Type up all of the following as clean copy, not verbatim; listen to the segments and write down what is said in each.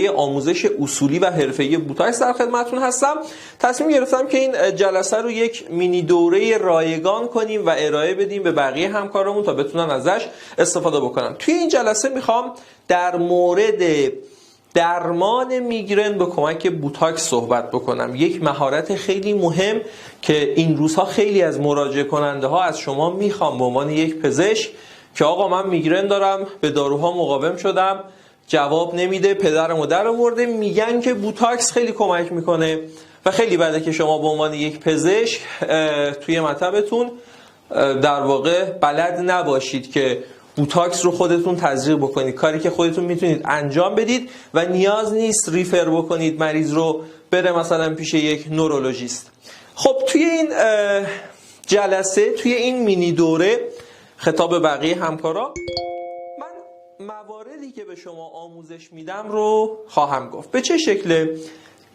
آموزش اصولی و حرفه‌ای بوتاکس در خدمتتون هستم. تصمیم گرفتم که این جلسه رو یک مینی دوره رایگان کنیم و ارائه بدیم به بقیه همکارامون تا بتونن ازش استفاده بکنن. توی این جلسه میخوام در مورد درمان میگرن به کمک بوتاکس صحبت بکنم. یک مهارت خیلی مهم که این روزها خیلی از مراجعه کننده ها از شما میخوام به عنوان یک پزشک که آقا من میگرن دارم، به داروها مقاوم شدم، جواب نمیده، پدرمو در آورده، میگن که بوتاکس خیلی کمک میکنه و خیلی بده که شما به عنوان یک پزشک توی مطبتون در واقع بلد نباشید که بوتاکس رو خودتون تزریق بکنید، کاری که خودتون میتونید انجام بدید و نیاز نیست ریفر بکنید مریض رو بره مثلا پیش یک نورولوژیست. خب توی این جلسه، توی این مینی دوره خطاب بقیه همکارا، من مواردی که به شما آموزش میدم رو خواهم گفت. به چه شکله؟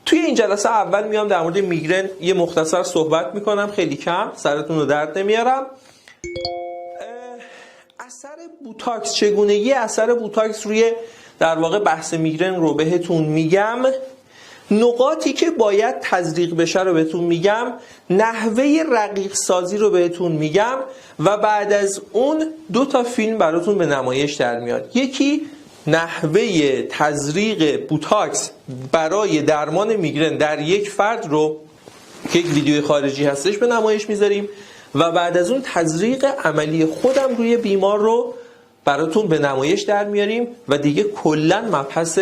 توی این جلسه اول میام در مورد میگرن یه مختصر صحبت میکنم، خیلی کم، سرتون رو درد نمیارم. اثر بوتاکس، چگونگی اثر بوتاکس روی در واقع بحث میگرن رو بهتون میگم. نقاطی که باید تزریق بشه رو بهتون میگم، نحوه رقیق سازی رو بهتون میگم و بعد از اون 2 فیلم براتون به نمایش در میاد. یکی نحوه تزریق بوتاکس برای درمان میگرن در یک فرد رو که یک ویدیوی خارجی هستش به نمایش میذاریم و بعد از اون تزریق عملی خودم روی بیمار رو براتون به نمایش در میاریم و دیگه کلا مبحث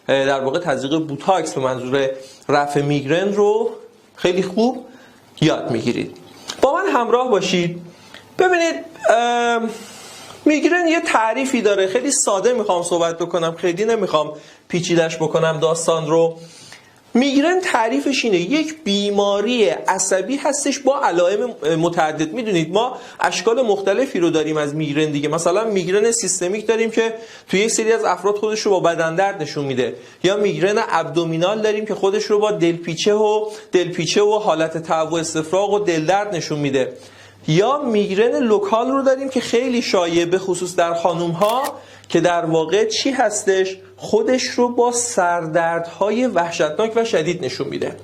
در واقع تزریق بوتاکس به منظور رفع میگرن رو خیلی خوب یاد میگیرید. با من همراه باشید. ببینید میگرن یه تعریفی داره، خیلی ساده میخوام صحبت بکنم، خیلی نمیخوام پیچیدش بکنم داستان رو. میگرن تعریفش اینه، یک بیماری عصبی هستش با علائم متعدد. میدونید ما اشکال مختلفی رو داریم از میگرن دیگه. مثلا میگرن سیستمیک داریم که توی یک سری از افراد خودش رو با بدن درد نشون میده، یا میگرن ابدومینال داریم که خودش رو با دلپیچه و حالت تعو استفراغ و دل درد نشون میده، یا میگرن لوکال رو داریم که خیلی شایع به خصوص در خانوم ها که در واقع چی هستش؟ خودش رو با سردردهای وحشتناک و شدید نشون میده.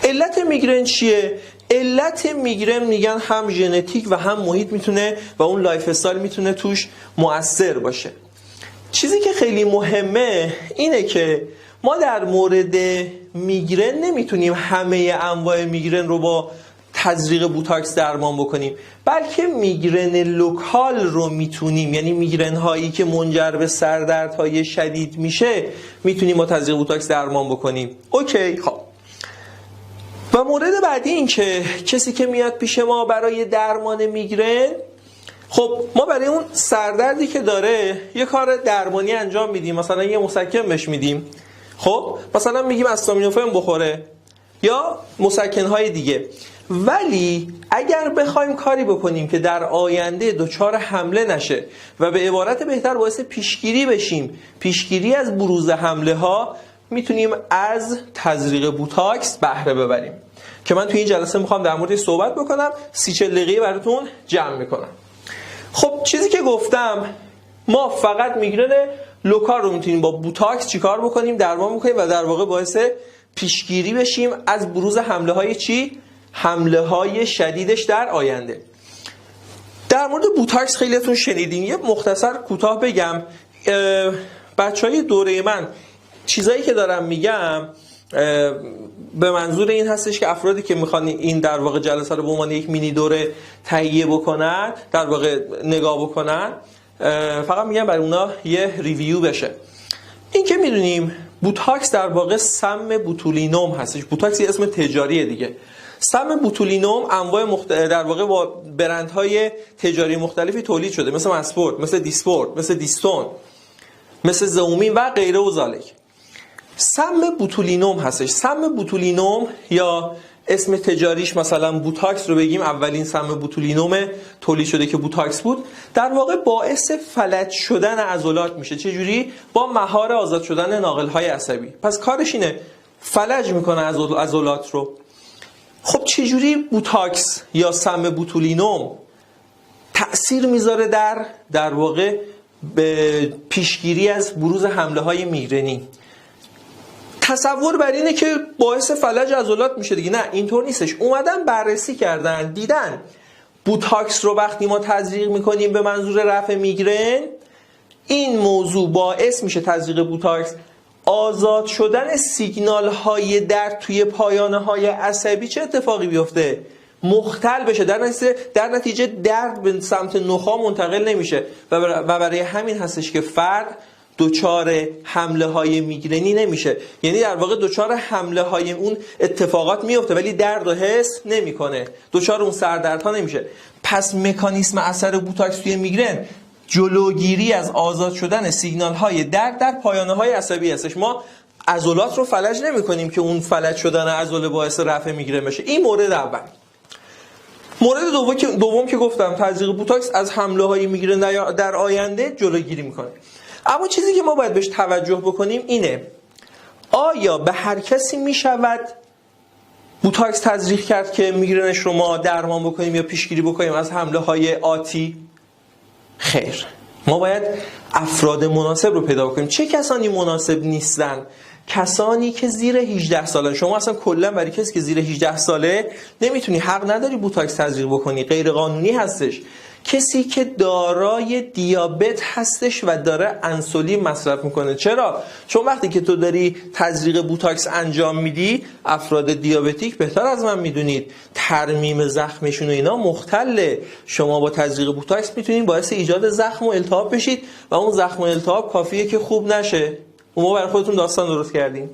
علت میگرن چیه؟ علت میگرن میگن هم ژنتیک و هم محیط میتونه و اون لایف استایل میتونه توش مؤثر باشه. چیزی که خیلی مهمه اینه که ما در مورد میگرن نمیتونیم همه انواع میگرن رو با تزریق بوتاکس درمان بکنیم، بلکه میگرن لوکال رو میتونیم، یعنی میگرن هایی که منجر به سردردهای شدید میشه میتونیم با تزریق بوتاکس درمان بکنیم. اوکی. خب و مورد بعدی این که کسی که میاد پیش ما برای درمان میگرن، خب ما برای اون سردردی که داره یه کار درمانی انجام میدیم، مثلا یه مسکن بهش میدیم، خب مثلا میگیم استامینوفن بخوره یا مسکن های دیگه. ولی اگر بخوایم کاری بکنیم که در آینده دچار حمله نشه و به عبارت بهتر باعث پیشگیری بشیم، پیشگیری از بروز حمله ها، میتونیم از تزریق بوتاکس بهره ببریم که من توی این جلسه میخوام در موردش صحبت بکنم. 30-40 دقیقه براتون جمع میکنم. خب چیزی که گفتم، ما فقط میگرن لوکال رو میتونیم با بوتاکس چیکار بکنیم؟ درمان بکنیم و در واقع باعث پیشگیری بشیم از بروز حمله های چی؟ حمله های شدیدش در آینده. در مورد بوتاکس خیلیتون شنیدین. یه مختصر کوتاه بگم. بچهای دوره من چیزایی که دارم میگم به منظور این هستش که افرادی که میخوان این در واقع جلسه رو به عنوان یک مینی دوره تهیه بکنن، در واقع نگاه بکنن، فقط میگم برای اونا یه ریویو بشه. این که میدونیم بوتاکس در واقع سم بوتولینوم هستش. بوتاکس یه اسم تجاریه دیگه. سم بوتولینوم انواع در واقع با برندهای تجاری مختلفی تولید شده، مثل مسپورت، مثل دیسپورت، مثل دیستون، مثل زومین و غیره و ذالک. سم بوتولینوم هستش. سم بوتولینوم یا اسم تجاریش مثلا بوتاکس رو بگیم، اولین سم بوتولینوم تولید شده که بوتاکس بود، در واقع باعث فلج شدن عضلات میشه. چجوری؟ با مهار آزاد شدن ناقل‌های عصبی. پس کارش اینه فلج میکنه عضلات رو. خب چجوری بوتاکس یا سم بوتولینوم تأثیر میذاره در واقع به پیشگیری از بروز حمله های میگرنی؟ تصور بر اینه که باعث فلج عضلات میشه دیگه. نه اینطور نیستش. اومدن بررسی کردن دیدن بوتاکس رو وقتی ما تزریق میکنیم به منظور رفع میگرن، این موضوع باعث میشه تزریق بوتاکس آزاد شدن سیگنال های درد توی پایانه های عصبی چه اتفاقی بیفته؟ مختل بشه، در نتیجه درد به سمت نخاع منتقل نمیشه و برای همین هستش که فرد دچار حمله های میگرنی نمیشه. یعنی در واقع دچار حمله های اون اتفاقات میفته ولی درد رو حس نمیکنه، دچار اون سردردها نمیشه. پس مکانیسم اثر بوتاکس توی میگرن جلوگیری از آزاد شدن سیگنال های درد در پایانه های عصبی هستش. ما عضلات رو فلج نمی کنیم که اون فلج شدن عضله باعث رفع میگرن بشه. این مورد اول. مورد دوم که گفتم تزریق بوتاکس از حمله های میگرن در آینده جلوگیری میکنه. اما چیزی که ما باید بهش توجه بکنیم اینه، آیا به هر کسی میشود بوتاکس تزریق کرد که میگرنش رو ما درمان بکنیم یا پیشگیری بکنیم از حمله های آتی؟ خیر، ما باید افراد مناسب رو پیدا کنیم. چه کسانی مناسب نیستن؟ کسانی که زیر 18 ساله. شما اصلا کلا برای کسی که زیر 18 ساله نمیتونی، حق نداری بوتاکس تزریق بکنی، غیر قانونی هستش. کسی که دارای دیابت هستش و داره انسولین مصرف میکنه. چرا؟ چون وقتی که تو داری تزریق بوتاکس انجام میدی، افراد دیابتیک بهتر از من میدونید ترمیم زخمشون و اینا مختله. شما با تزریق بوتاکس میتونید باعث ایجاد زخم و التهاب بشید و اون زخم و التهاب کافیه که خوب نشه. ما برای خودتون داستان درست کردیم.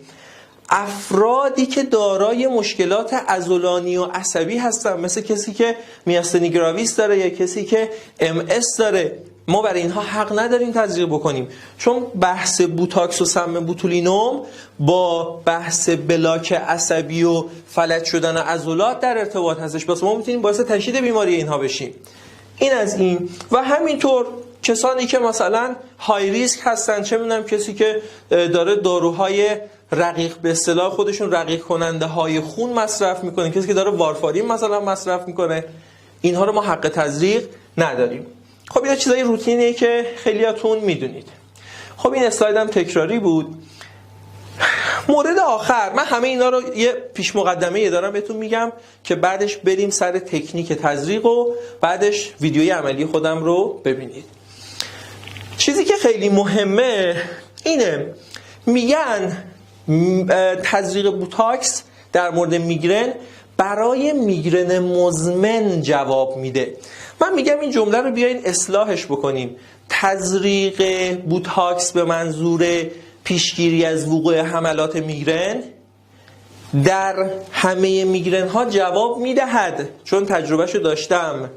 افرادی که دارای مشکلات عضلانی و عصبی هستن، مثل کسی که میاستنی گراویس داره یا کسی که MS داره، ما برای اینها حق نداریم تزریق بکنیم، چون بحث بوتاکس و سم بوتولینوم با بحث بلاک عصبی و فلج شدن عضلات در ارتباط هستش. پس ما میتونیم باعث تشدید بیماری اینها بشیم. این از این. و همینطور کسانی که مثلا های ریسک هستن، چه میدونم کسی که داره داروهای رقیق، به اصطلاح خودشون رقیق کننده های خون مصرف میکنه، کسی که داره وارفارین مثلا مصرف میکنه، اینها رو ما حق تزریق نداریم. خب این چیزای روتینیه که خیلیاتون میدونید. خب این اسلایدم تکراری بود. مورد آخر، من همه اینا رو یه پیش مقدمه دارم بهتون میگم که بعدش بریم سر تکنیک تزریق و بعدش ویدیوی عملی خودم رو ببینید. چیزی که خیلی مهمه اینه، میگن تزریق بوتاکس در مورد میگرن برای میگرن مزمن جواب میده. من میگم این جمله رو بیاین اصلاحش بکنیم. تزریق بوتاکس به منظور پیشگیری از وقوع حملات میگرن در همه میگرن ها جواب میدهد، چون تجربهشو داشتم.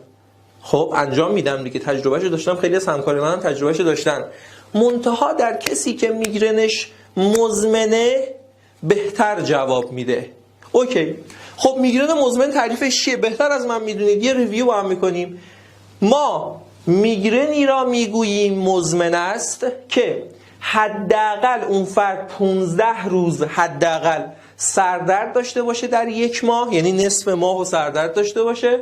خب انجام میدم دیگه، تجربهشو داشتم، خیلی از همکار منم تجربهشو داشتن. منتها در کسی که میگرنش مزمنه بهتر جواب میده. اوکی. خب میگرن مزمن تعریفش چیه؟ بهتر از من میدونید، یه ریویو با هم میکنیم. ما میگرنی را میگوییم مزمن است که حداقل اون فرد 15 روز حداقل سردرد داشته باشه در یک ماه، یعنی نصف ماه و سردرد داشته باشه،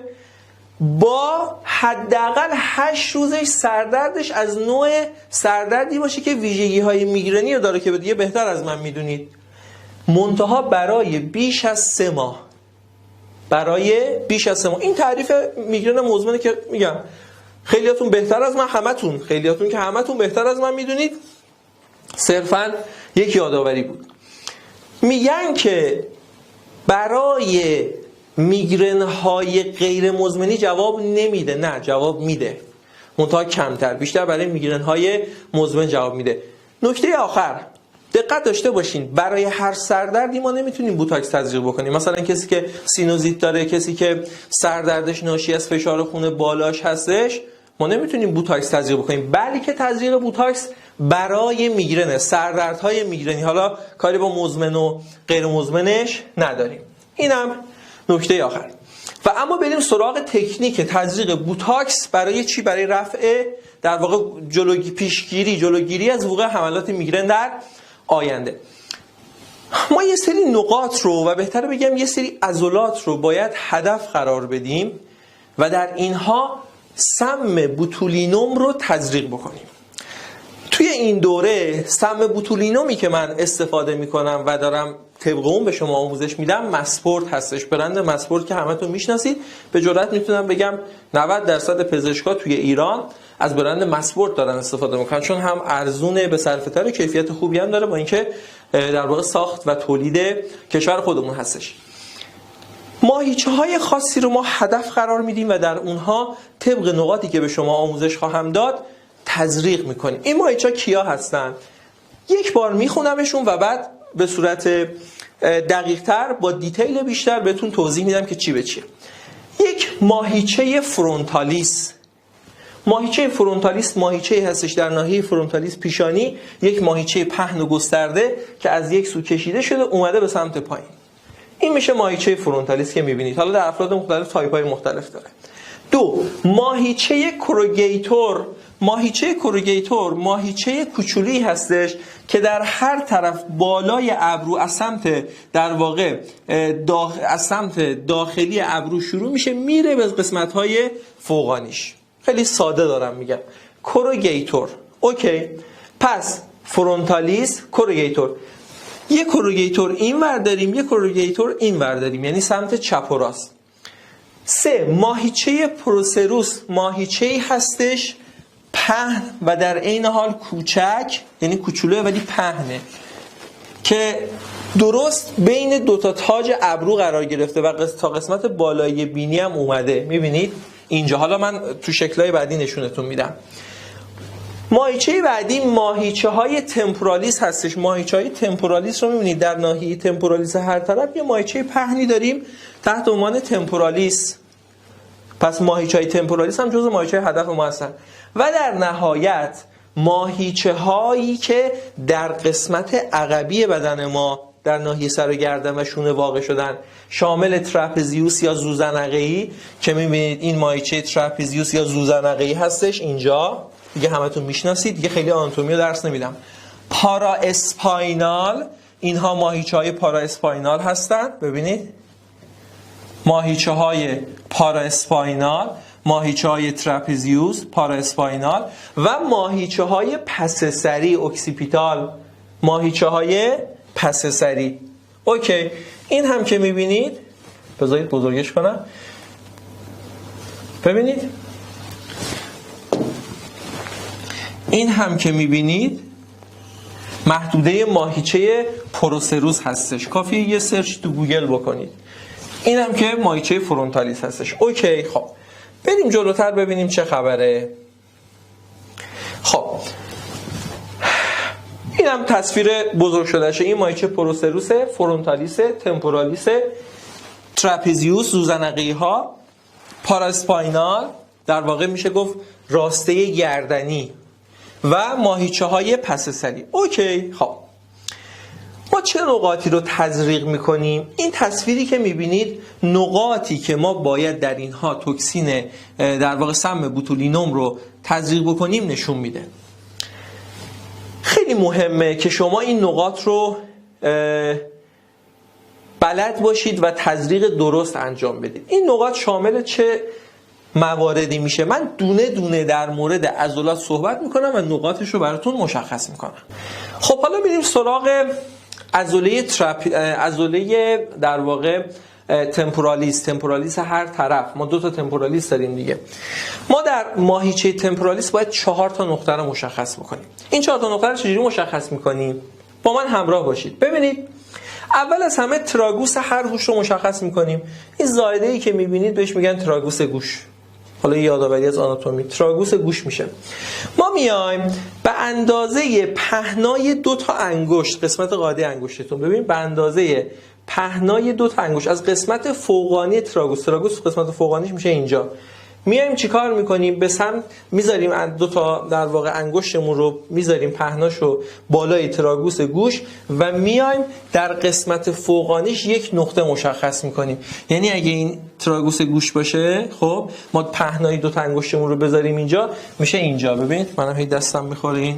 با حداقل 8 روزش سردردش از نوع سردردی باشه که ویژگی های میگرنی رو داره، که دیگه بهتر از من میدونید. منتها برای بیش از 3 ماه، برای بیش از 3 ماه. این تعریف میگرن مزمنه که میگم خیلیاتون بهتر از من، خیلیاتون که همتون بهتر از من میدونید، صرفا یک یادآوری بود. میگن که برای میگرن های غیر مزمنی جواب نمیده. نه، جواب میده، منتها کمتر. بیشتر برای میگرن های مزمن جواب میده. نکته آخر، دقت داشته باشین، برای هر سردردی ما نمیتونیم بوتاکس تزریق بکنیم. مثلا کسی که سینوزیت داره، کسی که سردردش ناشی از فشار خون بالاش هستش، ما نمیتونیم بوتاکس تزریق بکنیم، بلکه تزریق بوتاکس برای میگرن، سردردهای میگرنی. حالا کاری با مزمن و غیر مزمنش نداریم. اینم نکته آخر. و اما بریم سراغ تکنیک تزریق بوتاکس برای چی؟ برای رفع، در واقع جلوگیری از وقوع حملات میگرن در آینده. ما یه سری نقاط رو، و بهتره بگم یه سری عضلات رو باید هدف قرار بدیم و در اینها سم بوتولینوم رو تزریق بکنیم. توی این دوره سم بوتولینومی که من استفاده میکنم و دارم طبق اون به شما آموزش میدم مسپورت هستش. برند مسپورت که همتون میشناسید. به جرئت میتونم بگم 90% پزشکا توی ایران از برند مسپورت دارن استفاده میکنن، چون هم ارزونه، به صرفه‌تر، کیفیت خوبی هم داره، با اینکه در واقع ساخت و تولید کشور خودمون هستش. ماهیچه های خاصی رو ما هدف قرار میدیم و در اونها طبق نقاطی که به شما آموزش خواهم داد تزریق میکنیم. این ماهیچه کیا هستن؟ یک بار میخونمشون و بعد به صورت دقیق تر با دیتیل بیشتر بهتون توضیح میدم که چی به چیه. یک ماهیچه فرونتالیس. ماهیچه فرونتالیس ماهیچه هستش در ناحیه فرونتالیس پیشانی، یک ماهیچه پهن و گسترده که از یک سو کشیده شده اومده به سمت پایین. این میشه ماهیچه فرونتالیس که میبینید. حالا در افراد مختلف تایپ‌های مختلف داره. دو، ماهیچه کروگیتور. ماهیچه کروگیتور ماهیچه کوچولی هستش که در هر طرف بالای ابرو از سمت در واقع از سمت داخلی ابرو شروع میشه میره به قسمت‌های فوقانیش. خیلی ساده دارم میگم. کروگیتور. اوکی. پس فرونتالیس، کروگیتور. یک کروگیتور این ور داریم، یک کروگیتور این ور داریم، یعنی سمت چپ و راست. 3. ماهیچه پروسروس ماهیچه هستش پهن و در عین حال کوچک، یعنی کوچولوه ولی پهنه، که درست بین دوتا تاج ابرو قرار گرفته و تا قسمت بالای بینی هم اومده. میبینید اینجا. حالا من تو شکلهای بعدی نشونتون میدم. ماهیچه بعدی ماهیچه های تمپورالیس هستش. ماهیچه های تمپورالیس رو میبینید در ناحیه تمپورالیس هر طرف یه ماهیچه پهنی داریم تحت عنوان تمپورالیس. پس ماهیچه های تمپورالیس هم جزو ماهیچه هدف ما هستن. و در نهایت ماهیچه هایی که در قسمت عقبی بدن ما در ناحیه سر و گردن و شونه واقع شدن، شامل ترپزیوس یا زوزنقه‌ای که میبینید این ماهیچه ترپزیوس یا زوزنقه‌ای هستش. اینجا دیگه همتون میشناسید، دیگه خیلی آناتومی رو درس نمیدم. پارا اسپاینال، اینها ماهیچه های پارا اسپاینال هستن. ببینید ماهیچه های پارا اسپاینال، ماهیچه های ترپزیوس، پارا اسپاینال و ماهیچه های پس سری، اکسیپیتال، ماهیچه های پس سری. اوکی. این هم که میبینید، بذارید بزرگش کنم، ببینید این هم که میبینید محدوده ماهیچه پروسروس هستش. کافیه یه سرچ تو گوگل بکنید. این هم که ماهیچه فرونتالیس هستش. اوکی. خب بریم جلوتر ببینیم چه خبره. خب این هم تصویر بزرگ شدهشه. این ماهیچه پروسروس، فرونتالیس، تمپورالیس، ترپزیوس، زوزنقه‌ای ها، پاراسپاینال، در واقع میشه گفت راسته گردنی، و ماهیچه های پس سری. اوکی. خب ما چه نقاطی رو تزریق میکنیم؟ این تصویری که میبینید نقاطی که ما باید در اینها توکسین در واقع سم بوتولینوم رو تزریق بکنیم نشون میده. خیلی مهمه که شما این نقاط رو بلد باشید و تزریق درست انجام بدید. این نقاط شامل چه مواردی میشه؟ من دونه دونه در مورد عضلات صحبت میکنم و نقاطش رو براتون مشخص میکنم. خب حالا بریم سراغ عضله در واقع تمپورالیس هر طرف. ما دو تا تمپورالیس داریم دیگه. ما در ماهیچه تمپورالیس باید 4 تا نقطه رو مشخص بکنیم. این 4 تا نقطه رو چجوری مشخص میکنیم؟ با من همراه باشید. ببینید اول از همه تراگوس هر گوش رو مشخص میکنیم. این زائده‌ای که میبینید بهش میگن تراگوس گوش. حالا یادآوری از آناتومی، تراگوس گوش میشه. ما میایم به اندازه پهنای 2 تا انگشت، قسمت قاعده انگشتتون، ببین به اندازه پهنای 2 تا انگشت از قسمت فوقانی تراگوس قسمت فوقانیش میشه اینجا. میایم چیکار میکنیم؟ به سمت میذاریم 2 تا در واقع انگشتمون رو میذاریم پهناشو بالای تراگوس گوش و میایم در قسمت فوقانیش یک نقطه مشخص میکنیم. یعنی اگه این تراگوس گوش باشه، خب ما پهنای 2 تا انگشتمون رو بذاریم اینجا، میشه اینجا. ببینید منم هی دستم میخوره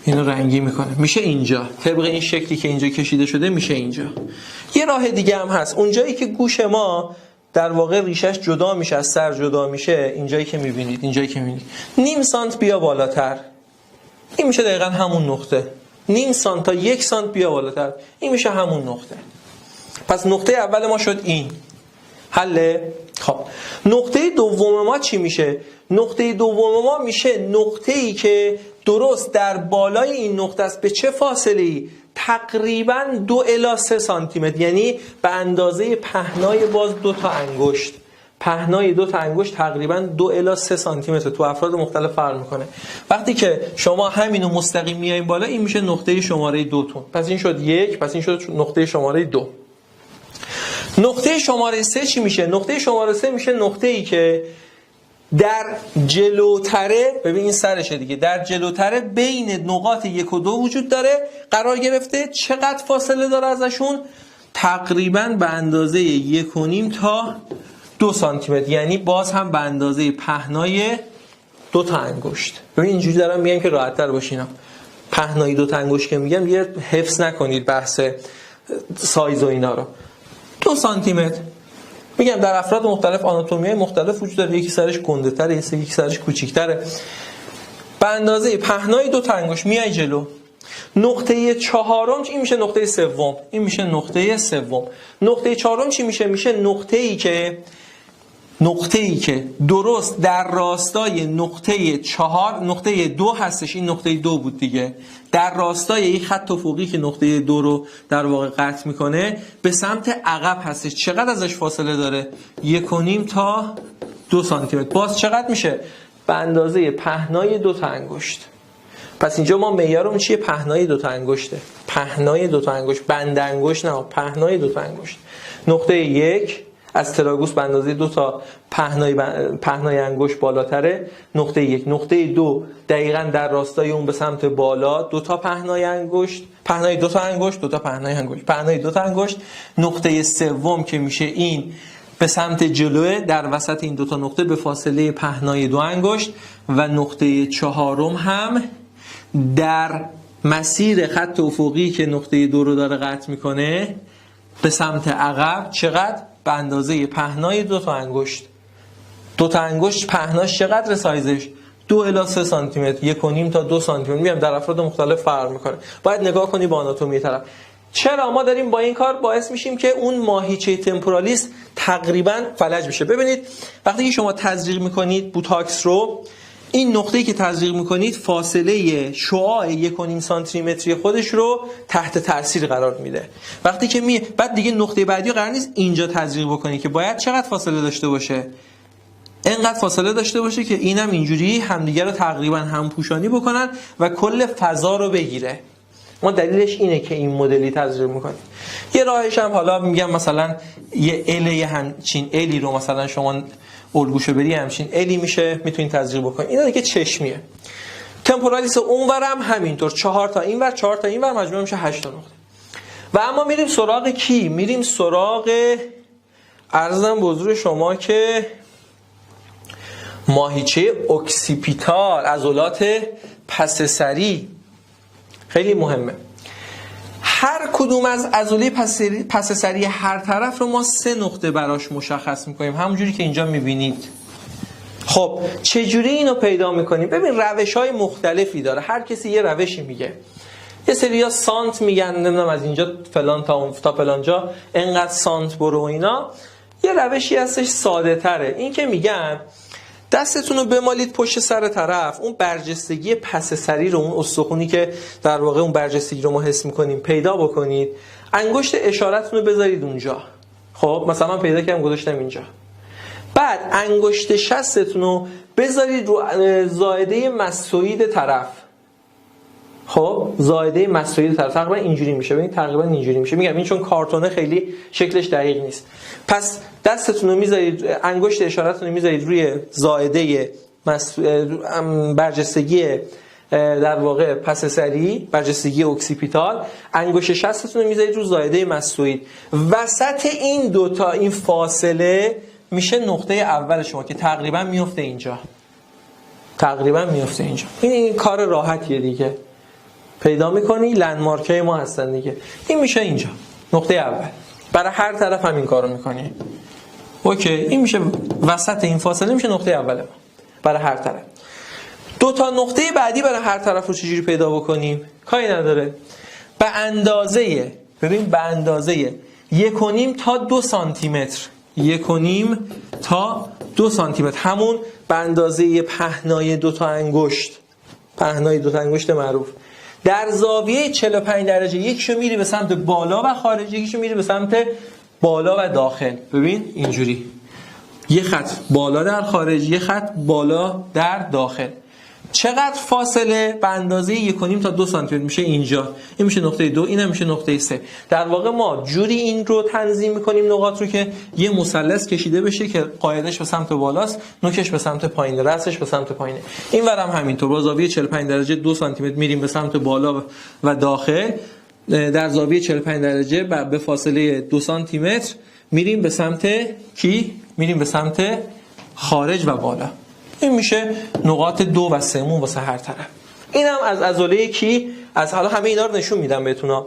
اینو رنگی میکنه، میشه اینجا. طبق این شکلی که اینجا کشیده شده میشه اینجا. یه راه دیگه هم هست. اونجایی که گوش ما در واقع ریشش جدا میشه، از سر جدا میشه، اینجایی که میبینید، اینجایی که میبینید، نیم سانت بیا بالاتر، این میشه دقیقا همون نقطه. نیم سانت تا 1 سانت بیا بالاتر، این میشه همون نقطه. پس نقطه اول ما شد این. حله؟ خب نقطه دوم ما چی میشه؟ نقطه دوم ما میشه نقطه‌ای که درست در بالای این نقطه است. به چه فاصله‌ای؟ تقریباً 2 الی 3 سانتی متر، یعنی به اندازه پهنای باز 2 تا انگشت. پهنای 2 تا انگشت تقریباً 2 الی 3 سانتی متر، تو افراد مختلف فرق میکنه. وقتی که شما همینو مستقیم میایین بالا، این میشه نقطه شماره 2 تون. پس این شد 1، پس این شد نقطه شماره 2. نقطه شماره 3 چی میشه؟ نقطه شماره 3 میشه نقطه‌ای که در جلوتره، ببین این سرشه دیگه، در جلوتره بین نقاط 1 و 2 وجود داره قرار گرفته. چقدر فاصله داره ازشون؟ تقریباً به اندازه 1.5 تا 2 سانتی متر، یعنی باز هم به اندازه پهنای 2 تا انگشت. ببین اینجوری دارم میگم که راحت‌تر باشینم. پهنای 2 تا انگشت که میگم یه حفظ نکنید بحث سایز و اینا رو. 2 سانتی متر. میگم در افراد مختلف آناتومی‌های مختلف وجود داره، یکی سرش گنده‌تره، یکی سرش کوچیک‌تره. به اندازه پهنای 2 تا انگشت میای جلو. نقطه چهارم این میشه نقطه سوم، این میشه نقطه سوم. نقطه چهارم چی میشه؟ میشه نقطه‌ای که درست در راستای نقطه 4 نقطه 2 هستش. این نقطه 2 بود دیگه، در راستای این خط افقی که نقطه 2 رو در واقع قطع میکنه به سمت عقب هستش. چقدر ازش فاصله داره؟ 1.5 تا 2 سانتی متر. باز چقدر میشه؟ به اندازه پهنای 2 تا انگشت. پس اینجا ما معیارمون چیه؟ پهنای 2 تا انگشته. پهنای 2 تا انگشت، بند انگشت نه، پهنای 2 تا انگشت. نقطه 1 از تراگوس به اندازه 2 تا پهنای انگشت بالاتره. نقطه 1. نقطه 2 دقیقاً در راستای اون به سمت بالا 2 تا پهنای انگشت، پهنای 2 تا انگشت، 2 تا پهنای انگشت، پهنای 2 تا انگشت. نقطه سوم که میشه این به سمت جلوه، در وسط این 2 تا نقطه به فاصله پهنای 2 انگشت. و نقطه چهارم هم در مسیر خط افقی که نقطه 2 رو داره قطع میکنه به سمت عقب. چقدر؟ به اندازه پهنای 2 تا انگشت. 2 تا انگشت پهناش چقدر سایزش؟ 2 الی 3 سانتی متر، 1.5 تا 2 سانتی متر. میگم در افراد مختلف فرق میکنه. باید نگاه کنی به آناتومی طرف. چرا ما داریم با این کار باعث میشیم که اون ماهیچه تمپورالیس تقریبا فلج بشه؟ ببینید وقتی که شما تزریق میکنید بوتاکس رو، این نقطه‌ای که تزریق میکنید فاصله شعاع 1.5 سانتی متری خودش رو تحت تاثیر قرار میده. وقتی که بعد دیگه نقطه بعدی قرار نیست اینجا تزریق بکنی که باید چقدر فاصله داشته باشه؟ اینقدر فاصله داشته باشه که اینم اینجوری همدیگه رو تقریبا همپوشانی بکنن و کل فضا رو بگیره. ما دلیلش اینه که این مدلی تزریق میکنیم. یه راهش هم حالا میگم مثلا یه الی همچین الی رو مثلا شما الگوشو بری همچین الی میشه، میتونید تزریق بکنید. اینا دیگه چشمیه. تمپورالیس اونورم همینطور، 4 تا اینور 4 تا اینور مجموع میشه 8 تا نقطه. و اما میریم سراغ کی؟ میریم سراغ عرضم به حضور شما که ماهیچه اکسیپیتال، عضلات پس سری. خیلی مهمه. هر کدوم از عضله پس سری هر طرف رو ما 3 نقطه براش مشخص میکنیم، همونجوری که اینجا میبینید. خب چجوری اینو پیدا میکنیم؟ ببین روش‌های مختلفی داره، هر کسی یه روشی میگه. یه سری‌ها سانت میگن، نمیدونم از اینجا فلان تا فلانجا انقدر سانت برو و اینا. یه روشی هستش ساده تره، این که میگن دستتون رو بمالید پشت سر طرف، اون برجستگی پس سری رو، اون استخونی که در واقع اون برجستگی رو ما حس میکنیم پیدا بکنید. انگشت اشارتون رو بذارید اونجا. خب مثلا پیدا کردم گذاشتم اینجا. بعد انگشت شستتون رو بذارید رو زائده ماستوئید طرف. خب زائده ماستوئید طرف تقریبا اینجوری میشه. ببینید تقریبا اینجوری میشه. میگم این چون کارتونه خیلی شکلش دقیق نیست. پس دستتون رو میذارید، انگشت اشارتون رو میذارید روی زائده برجستگی در واقع پس سری، برجستگی اکسیپیتال. انگشت شستتون رو میذارید رو زائده ماستوئید. وسط این دوتا این فاصله میشه نقطه اول شما که تقریبا میفته اینجا. تقریبا میفته اینجا. این کار راحتیه دیگه. پیدا میکنی، لندمارکای ما هستن دیگه. این میشه اینجا نقطه اول. برای هر طرف هم این کارو میکنی. اوکی، این میشه وسط این فاصله میشه نقطه اول ما برای هر طرف. دو تا نقطه بعدی برای هر طرف رو چجوری پیدا بکنیم؟ کاری نداره. به اندازه، ببین به اندازه 1.5 تا 2 سانتی متر، 1.5 تا 2 سانتی متر، همون به اندازه پهنای دو تا انگشت، پهنای دو تا انگشت معروف، در زاویه 45 درجه، یکیشو میری به سمت بالا و خارج، یکیشو میری به سمت بالا و داخل. ببین اینجوری یه خط بالا در خارج، یه خط بالا در داخل. چقدر فاصله؟ به اندازه 1.5 تا 2 سانتی متر میشه اینجا. این میشه نقطه 2، این هم میشه نقطه 3. در واقع ما جوری این رو تنظیم میکنیم نقاط رو که یه مثلث کشیده بشه که قاعدش به سمت بالاست، نوکش به سمت پایین، رأسش به سمت پایینه. این ورم همینطور با زاویه 45 درجه 2 سانتی متر میریم به سمت بالا و داخل، در زاویه 45 درجه به فاصله 2 سانتی متر میریم به سمت کی؟ میریم به سمت خارج و بالا. این میشه نقاط 2 و 3 واسه هر طرف. اینم از عضله کی؟ از حالا همه اینا رو نشون میدم بهتون.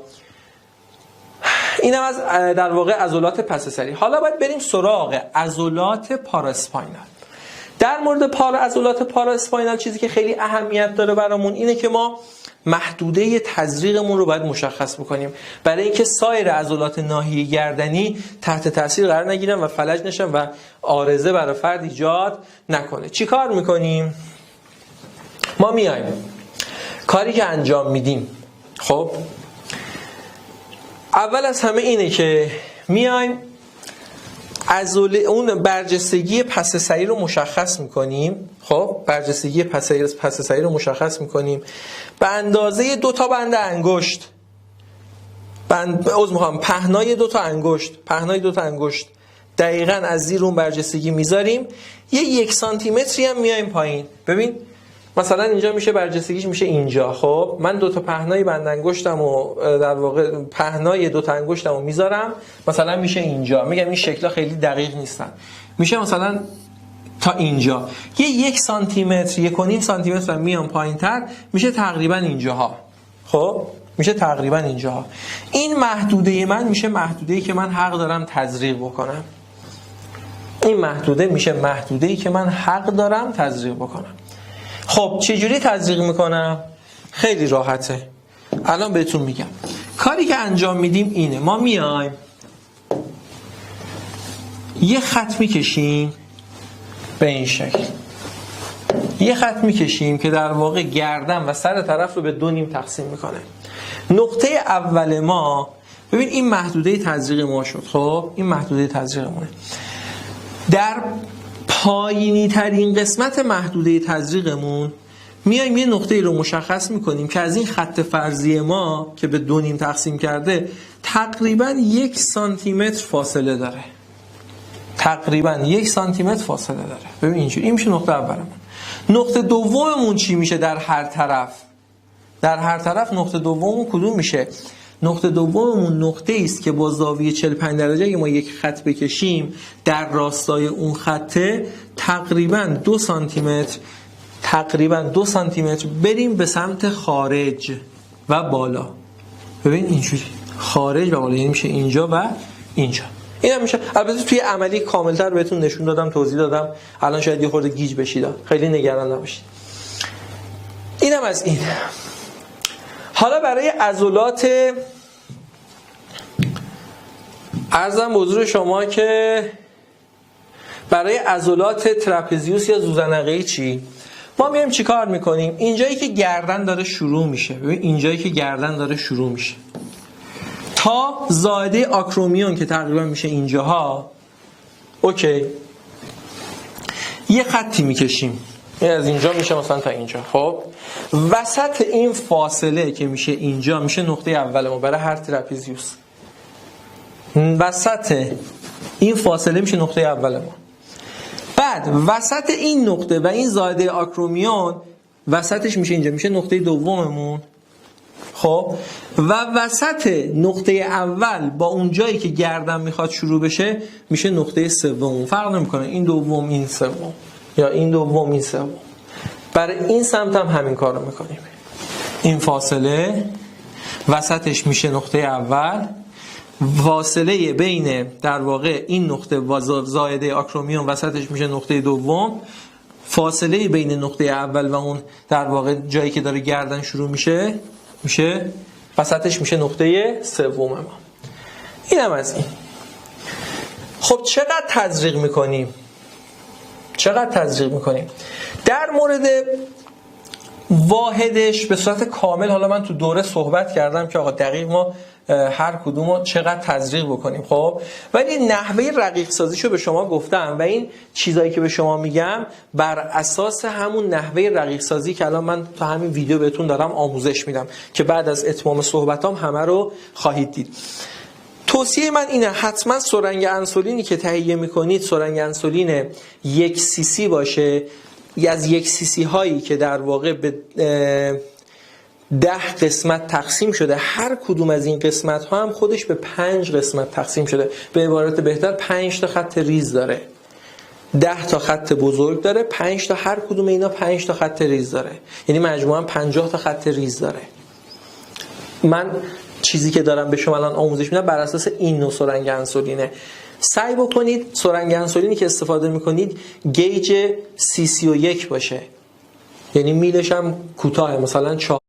اینم از در واقع عضلات پس سری. حالا باید بریم سراغ عضلات پاراسپاینال. در مورد عضلات پاراسپاینال چیزی که خیلی اهمیت داره برامون اینه که ما محدوده تزریقمون رو باید مشخص بکنیم برای اینکه سایر عضلات ناحیه گردنی تحت تاثیر قرار نگیرن و فلج نشن و عارضه برای فرد ایجاد نکنه. چی کار میکنیم؟ ما میایم کاری که انجام میدیم، خب اول از همه اینه که میایم اون برجستگی پس سری رو مشخص میکنیم. خب برجستگی پس سری رو مشخص میکنیم به اندازه 2 تا بند انگشت، پهنای 2 تا انگشت دقیقاً از زیر اون برجستگی میذاریم. یه 1 سانتی متری هم میایم پایین. ببین مثلا اینجا میشه برجستگیش میشه اینجا. خب من 2 تا پهنای بند انگشتم و در واقع پهنای 2 تا انگشتم رو میذارم، مثلا میشه اینجا. میگم این شکل‌ها خیلی دقیق نیستن، میشه مثلا تا اینجا. یه 1 سانتی متر، 1.5 سانتی متر میام پایین‌تر، میشه تقریبا اینجاها. خب میشه تقریبا اینجاها. این محدوده من میشه محدوده‌ای که من حق دارم تزریق بکنم. این محدوده میشه محدوده‌ای که من حق دارم تزریق بکنم. خب چجوری تزریق میکنم؟ خیلی راحته، الان بهتون میگم. کاری که انجام میدیم اینه، ما میایم یه خط میکشیم به این شکل، یه خط میکشیم که در واقع گردن و سر طرف رو به 2 نیم تقسیم میکنه. نقطه اول ما، ببین این محدوده تزریق ما شد. خب این محدوده تزریقمونه. در پایینی ترین قسمت محدوده تزریقمون میایم یه نقطه رو مشخص میکنیم که از این خط فرضی ما که به 2 نیم تقسیم کرده تقریبا 1 سانتی متر فاصله داره. تقریبا 1 سانتی متر فاصله داره. ببین اینجوری. این میشه نقطه اولمون. نقطه دوممون چی میشه در هر طرف؟ در هر طرف نقطه دوممون کدوم میشه؟ نقطه دوممون نقطه است که با زاویه 45 درجه اگه ما یک خط بکشیم در راستای اون خطه تقریبا 2 سانتی متر بریم به سمت خارج و بالا. ببین اینجوری خارج و بالا، یعنی میشه اینجا و اینجا. این هم میشه. البته توی عملی کاملتر بهتون نشون دادم، توضیح دادم، الان شاید یه خورده گیج بشید، خیلی نگران نباشید. اینم از این. حالا برای عضلات عرضم به حضور شما که برای عضلات ترپزیوس یا زوزنقه‌ای چی؟ ما میایم چی کار میکنیم؟ اینجایی که گردن داره شروع میشه، ببین اینجایی که گردن داره شروع میشه تا زائده آکرومیون که تقریبا میشه اینجاها، اوکی، یه خطی میکشیم. این از اینجا میشه مثلا تا اینجا. خب وسط این فاصله که میشه اینجا میشه نقطه اول ما برای هر ترپزیوس. وسط این فاصله میشه نقطه اول ما. بعد وسط این نقطه و این زائده آکرومیون وسطش میشه اینجا، میشه نقطه دوممون. خب و وسط نقطه اول با اون جایی که گردن میخواد شروع بشه میشه نقطه سوم. فرق نمیکنه این دوم این سوم یا این دوم این سوم. برای این سمت هم همین کار رو میکنیم. این فاصله وسطش میشه نقطه اول، فاصله بین در واقع این نقطه و زائده آکرومیون وسطش میشه نقطه دوم، فاصله بین نقطه اول و اون در واقع جایی که داره گردن شروع میشه وسطش میشه نقطه سوم ما. اینم از این. خب چقدر تزریق میکنیم؟ در مورد واحدش به صورت کامل حالا من تو دوره صحبت کردم که آقا دقیق ما هر کدومو چقدر تزریق بکنیم. خب ولی نحوه رقیق سازیشو به شما گفتم و این چیزایی که به شما میگم بر اساس همون نحوه رقیق سازی که الان من تو همین ویدیو بهتون دارم آموزش میدم که بعد از اتمام صحبتام همه رو خواهید دید. توصیه من اینه حتما سرنگ انسولینی که تهیه میکنید سرنگ انسولین 1 سی سی باشه، از 1 سی سی هایی که در واقع به 10 قسمت تقسیم شده، هر کدوم از این قسمت ها هم خودش به 5 قسمت تقسیم شده، به عبارت بهتر 5 تا خط ریز داره، 10 تا خط بزرگ داره، 5 تا هر کدوم اینا 5 تا خط ریز داره، یعنی مجموعاً 50 تا خط ریز داره. من چیزی که دارم به شما الان آموزش میدم بر اساس این نوع سرنگ انسولینه. سعی بکنید سرنگ انسولینی که استفاده میکنید گیج C31 باشه، یعنی میلش هم کوتاه، مثلا 4.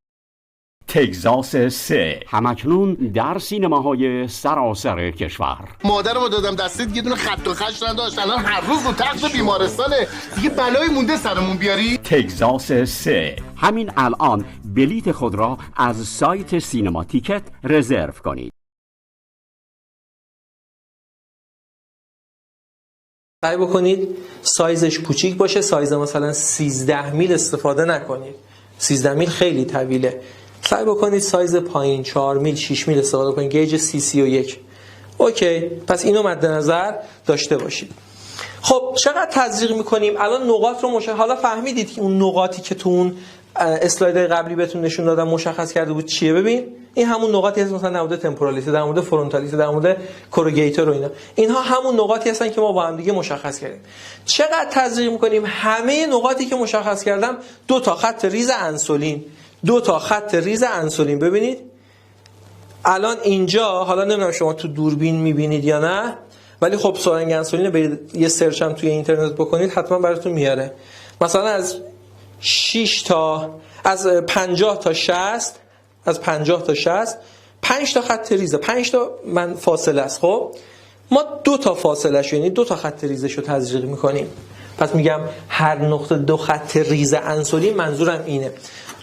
تگزاس 3 همکنون در سینماهای سراسر کشور. مادرمو دادم دستت یه دونه خط و خش نداشت، الان هر روز رو تخت بیمارستانه، دیگه بلایی مونده سرمون بیاری. تگزاس 3 همین الان بلیت خود را از سایت سینما تیکت رزرو کنید. سعی بکنید سایزش کوچیک باشه، سایز مثلا 13 میل استفاده نکنید، 13 میل خیلی طویله. سعی بکنید سایز پایین 4 میل 6 میل استفاده کنید، گیج C31. اوکی، پس اینو مد نظر داشته باشید. خب چقدر تزریق میکنیم؟ الان نقاط رو حالا فهمیدید که اون نقاطی که تو اون اسلاید قبلی بهتون نشون دادم مشخص کرده بود چیه؟ ببین این همون نقاطی هست، مثلا در مورد تمپورالیس، در مورد فرونتالیس، در مورد کوروگیتور و اینها همون نقاطی هستن که ما با هم دیگه مشخص کردیم. چقدر تزریق میکنیم؟ همه نقاطی که مشخص کردم 2 تا خط ریز انسولین، 2 تا خط ریز انسولین. ببینید الان اینجا، حالا نمیدونم شما تو دوربین میبینید یا نه، ولی خب سرنگ انسولین برید یه سرچ هم توی اینترنت بکنید حتما براتون میاره. مثلا از 50 تا 60، از 50 تا 60 5 تا خط ریزه، 5 تا من فاصله است. خب ما 2 تا فاصله شو، یعنی 2 تا خط ریزش رو تزریق میکنیم. پس میگم هر نقطه 2 خط ریز انسولین، منظورم اینه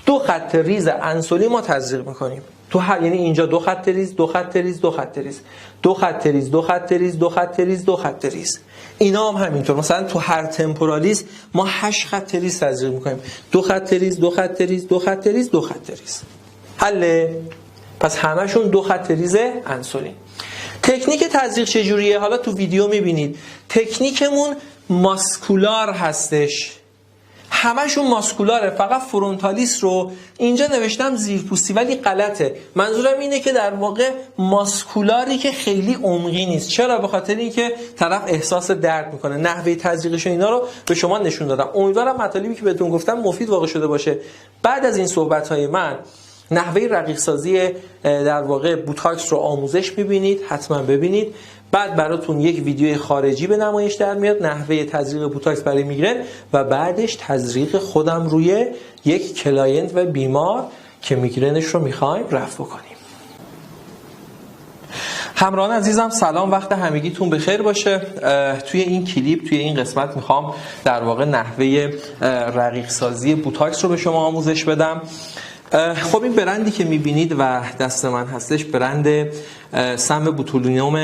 2 خط ریز انسولین ما تزریق میکنیم تو هر، یعنی اینجا 2 خط ریز، 2 خط ریز، 2 خط ریز، 2 خط ریز، 2 خط ریز، 2 خط ریز، 2 خط ریز. اینا هم همینطور. مثلا تو هر تمپورالیس ما 8 خط ریز تزریق میکنیم، 2 خط ریز، 2 خط ریز، 2 خط ریز، 2 خط ریز. حله؟ پس همشون 2 خط ریز انسولین. تکنیک تزریق چجوریه؟ حالا تو ویدیو میبینید. تکنیکمون ماسکولار هستش، همشون ماسکولاره، فقط فرونتالیس رو اینجا نوشتم زیرپوستی ولی غلطه. منظورم اینه که در واقع ماسکولاری که خیلی عمقی نیست. چرا؟ به خاطر اینکه طرف احساس درد میکنه. نحوه تزریقش و اینا رو به شما نشون دادم. امیدوارم مطالبی که بهتون گفتم مفید واقع شده باشه. بعد از این صحبت‌های من نحوه رقیق سازی در واقع بوتاکس رو آموزش می‌بینید، حتما ببینید. بعد براتون یک ویدیوی خارجی به نمایش در میاد، نحوه تزریق بوتاکس برای میگرن، و بعدش تزریق خودم روی یک کلاینت و بیمار که میگرنش رو میخوایم رفع بکنیم. همراهان عزیزم سلام، وقت همگیتون بخیر باشه. توی این کلیپ، توی این قسمت میخوام در واقع نحوه رقیق سازی بوتاکس رو به شما آموزش بدم. خب این برندی که میبینید و دست من هستش برند سم بوتولینوم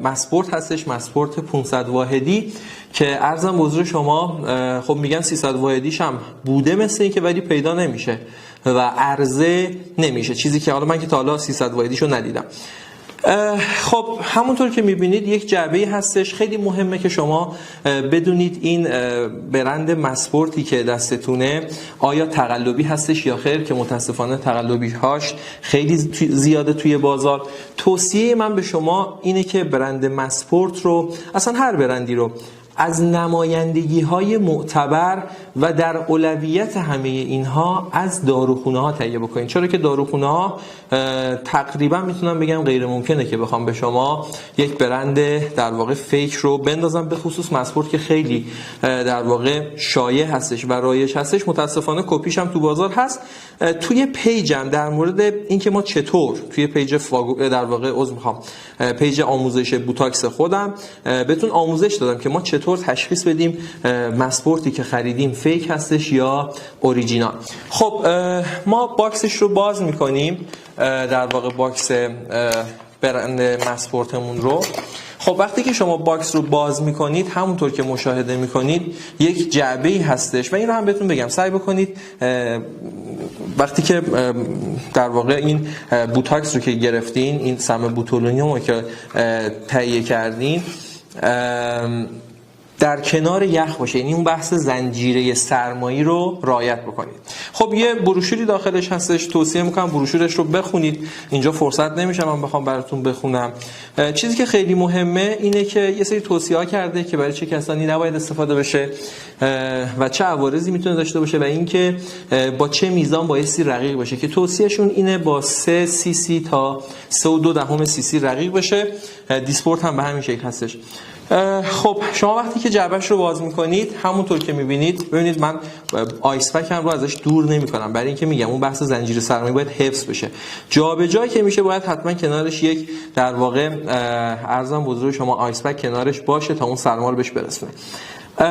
مسپورت هستش، مسپورت 500 واحدی که عرضم به حضور شما خب میگن 300 واحدیش هم بوده مثل این که ولی پیدا نمیشه و عرضه نمیشه، چیزی که حالا من که تا حالا 300 واحدیشو ندیدم. خب همونطور که میبینید یک جعبه هستش، خیلی مهمه که شما بدونید این برند مسپورتی که دستتونه آیا تقلبی هستش یا خیر، که متاسفانه تقلبی هاش خیلی زیاده توی بازار. توصیه من به شما اینه که برند مسپورت رو، اصلا هر برندی رو، از نمایندگی‌های معتبر و در اولویت همه اینها از داروخونه‌ها تهیه بکنید. چرا که داروخونه‌ها تقریبا میتونم بگم غیر ممکنه که بخوام به شما یک برند در واقع فیک رو بندازم، به خصوص مسپورت که خیلی در واقع شایع هستش و رایج هستش. متاسفانه کپیش هم تو بازار هست. توی پیجم در مورد اینکه ما چطور توی پیج در واقع پیج آموزش بوتاکس خودم بهتون آموزش دادم که ما چطور تشخیص بدیم مسپورتی که خریدیم فیک هستش یا اوریجینال. خب ما باکسش رو باز میکنیم، در واقع باکس برند مسپورتمون رو. خب وقتی که شما باکس رو باز میکنید همونطور که مشاهده میکنید یک جعبه‌ای هستش و این رو هم بهتون بگم سعی بکنید وقتی که در واقع این بوتاکس رو که گرفتین، این سم بوتولونیوم رو که تهیه کردین در کنار یخ باشه، یعنی اون بحث زنجیره سرمایی رو رعایت بکنید. خب یه بروشوری داخلش هستش، توصیه میکنم بروشورش رو بخونید. اینجا فرصت نمیشه من بخوام براتون بخونم. چیزی که خیلی مهمه اینه که یه سری توصیه‌ها کرده که برای چه کسانی نباید استفاده بشه و چه عوارضی میتونه داشته باشه و اینکه با چه میزان بایستی رقیق باشه، که توصیهشون اینه با 3 سی سی تا 3.2 سی سی رقیق بشه. دیسپورت هم به همین شکل هستش. خب شما وقتی که جعبهش رو باز میکنید همونطور که میبینید، ببینید من آیس پکم رو ازش دور نمیکنم برای اینکه میگم اون بحث زنجیره سرمایی باید حفظ بشه. جابجایی که میشه باید حتما کنارش یک در واقع ارزم بزرگ شما آیس پک کنارش باشه تا اون سرما رو بهش برسونه.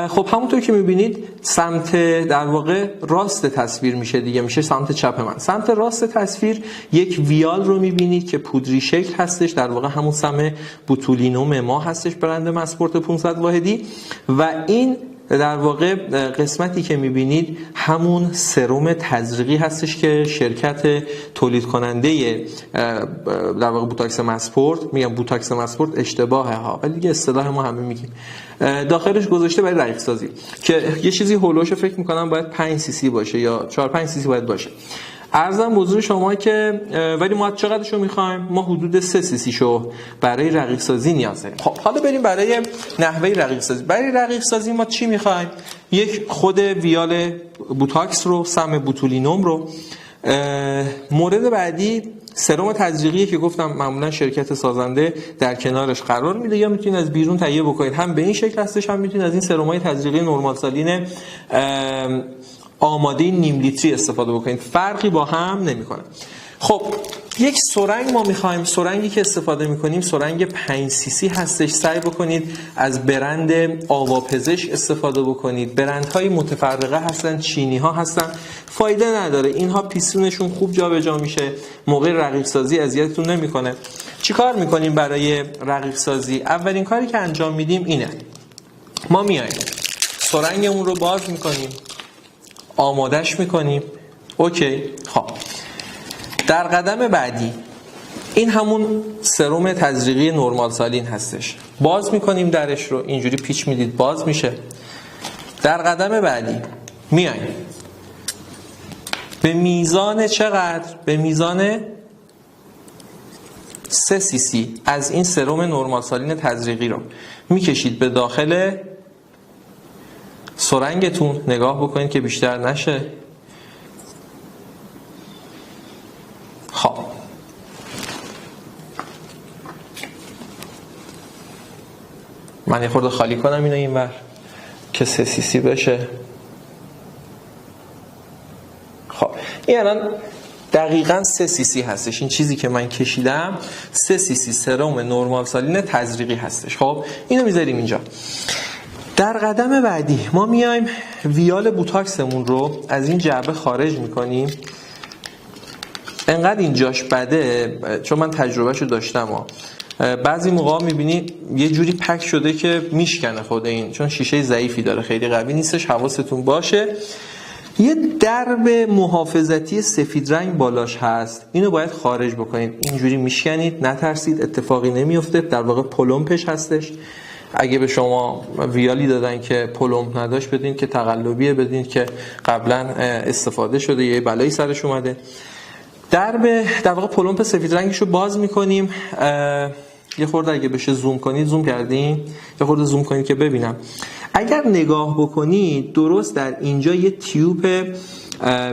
خب همونطور که میبینید سمت در واقع راست تصویر میشه دیگه، میشه سمت چپ من. سمت راست تصویر یک ویال رو میبینید که پودری شکل هستش، در واقع همون سم بوتولینوم ما هستش، برند مسپورت 500 واحدی. و این در واقع قسمتی که میبینید همون سرم تزریقی هستش که شرکت تولید کننده در واقع بوتاکس مسپورت، میگم بوتاکس مسپورت اشتباهه ها ولی دیگه اصطلاح ما همه میگیم، داخلش گذاشته برای رقیق سازی که یه چیزی هولوش فکر میکنم باید 5 سی سی باشه یا 4-5 سی سی باید باشه. عرضم بزرگ شما که ولی ما چقدرشو میخوایم؟ ما حدود 3 سی سی شو برای رقیق سازی نیاز داریم. خب حالا بریم برای نحوه رقیق سازی. برای رقیق سازی ما چی میخوایم؟ یک خود ویال بوتاکس رو، سم بوتولینوم رو. مورد بعدی سرم تزریقی که گفتم معمولا شرکت سازنده در کنارش قرار میده یا میتونید از بیرون تهیه بکنید. هم به این شکل هستش، هم میتونید از این سرم‌های تزریقی نورمال سالین آماده نیم لیتری استفاده بکنید، فرقی با هم نمیکنه. خب یک سرنگ ما میخوایم، سرنگی که استفاده میکنیم سرنگ 5 سی سی هستش. سعی بکنید از برند آواپزشک استفاده بکنید. برندهای متفرقه هستن، چینی ها هستن، فایده نداره، اینها پیستونشون خوب جابجا میشه، موقع رقیق سازی اذیتتون نمیکنه. چیکار میکنیم برای رقیق سازی؟ اولین کاری که انجام میدیم اینه، ما میایم سرنگمون رو باز میکنیم، آمادش میکنیم. اوکی. خب در قدم بعدی این همون سرم تزریقی نورمال سالین هستش، باز میکنیم درش رو، اینجوری پیچ میدید باز میشه. در قدم بعدی میایم به میزان چقدر؟ به میزان 3 سی سی از این سرم نورمال سالین تزریقی رو میکشید به داخل سرنگتون. نگاه بکنید که بیشتر نشه. خب من یه خورده خالی کنم اینو اینور که 3 سی سی بشه. خب این الان دقیقاً 3 سی سی هستش. این چیزی که من کشیدم 3 سی سی سرم نورمال سالین تزریقی هستش. خب اینو میذاریم اینجا. در قدم بعدی ما میایم ویال بوتاکسمون رو از این جعبه خارج میکنیم. انقدر اینجاش بده چون من تجربهشو داشتم بعضی موقع میبینی یه جوری پک شده که میشکنه خود این، چون شیشه ضعیفی داره، خیلی قوی نیستش. حواستون باشه یه درب محافظتی سفید رنگ بالاش هست، اینو باید خارج بکنید. اینجوری میشکنید، نترسید، اتفاقی نمیفته. در واقع پلمپش هستش. اگه به شما ویالی دادن که پلمپ نداشت بدین که تقلبیه، بدین که قبلا استفاده شده، یه بلایی سرش اومده. در واقع پلمپ سفید رنگشو باز میکنیم. یه خورده اگه بشه زوم کنید، زوم کردیم، یه خورده زوم کنید که ببینم. اگر نگاه بکنید درست در اینجا یه تیوب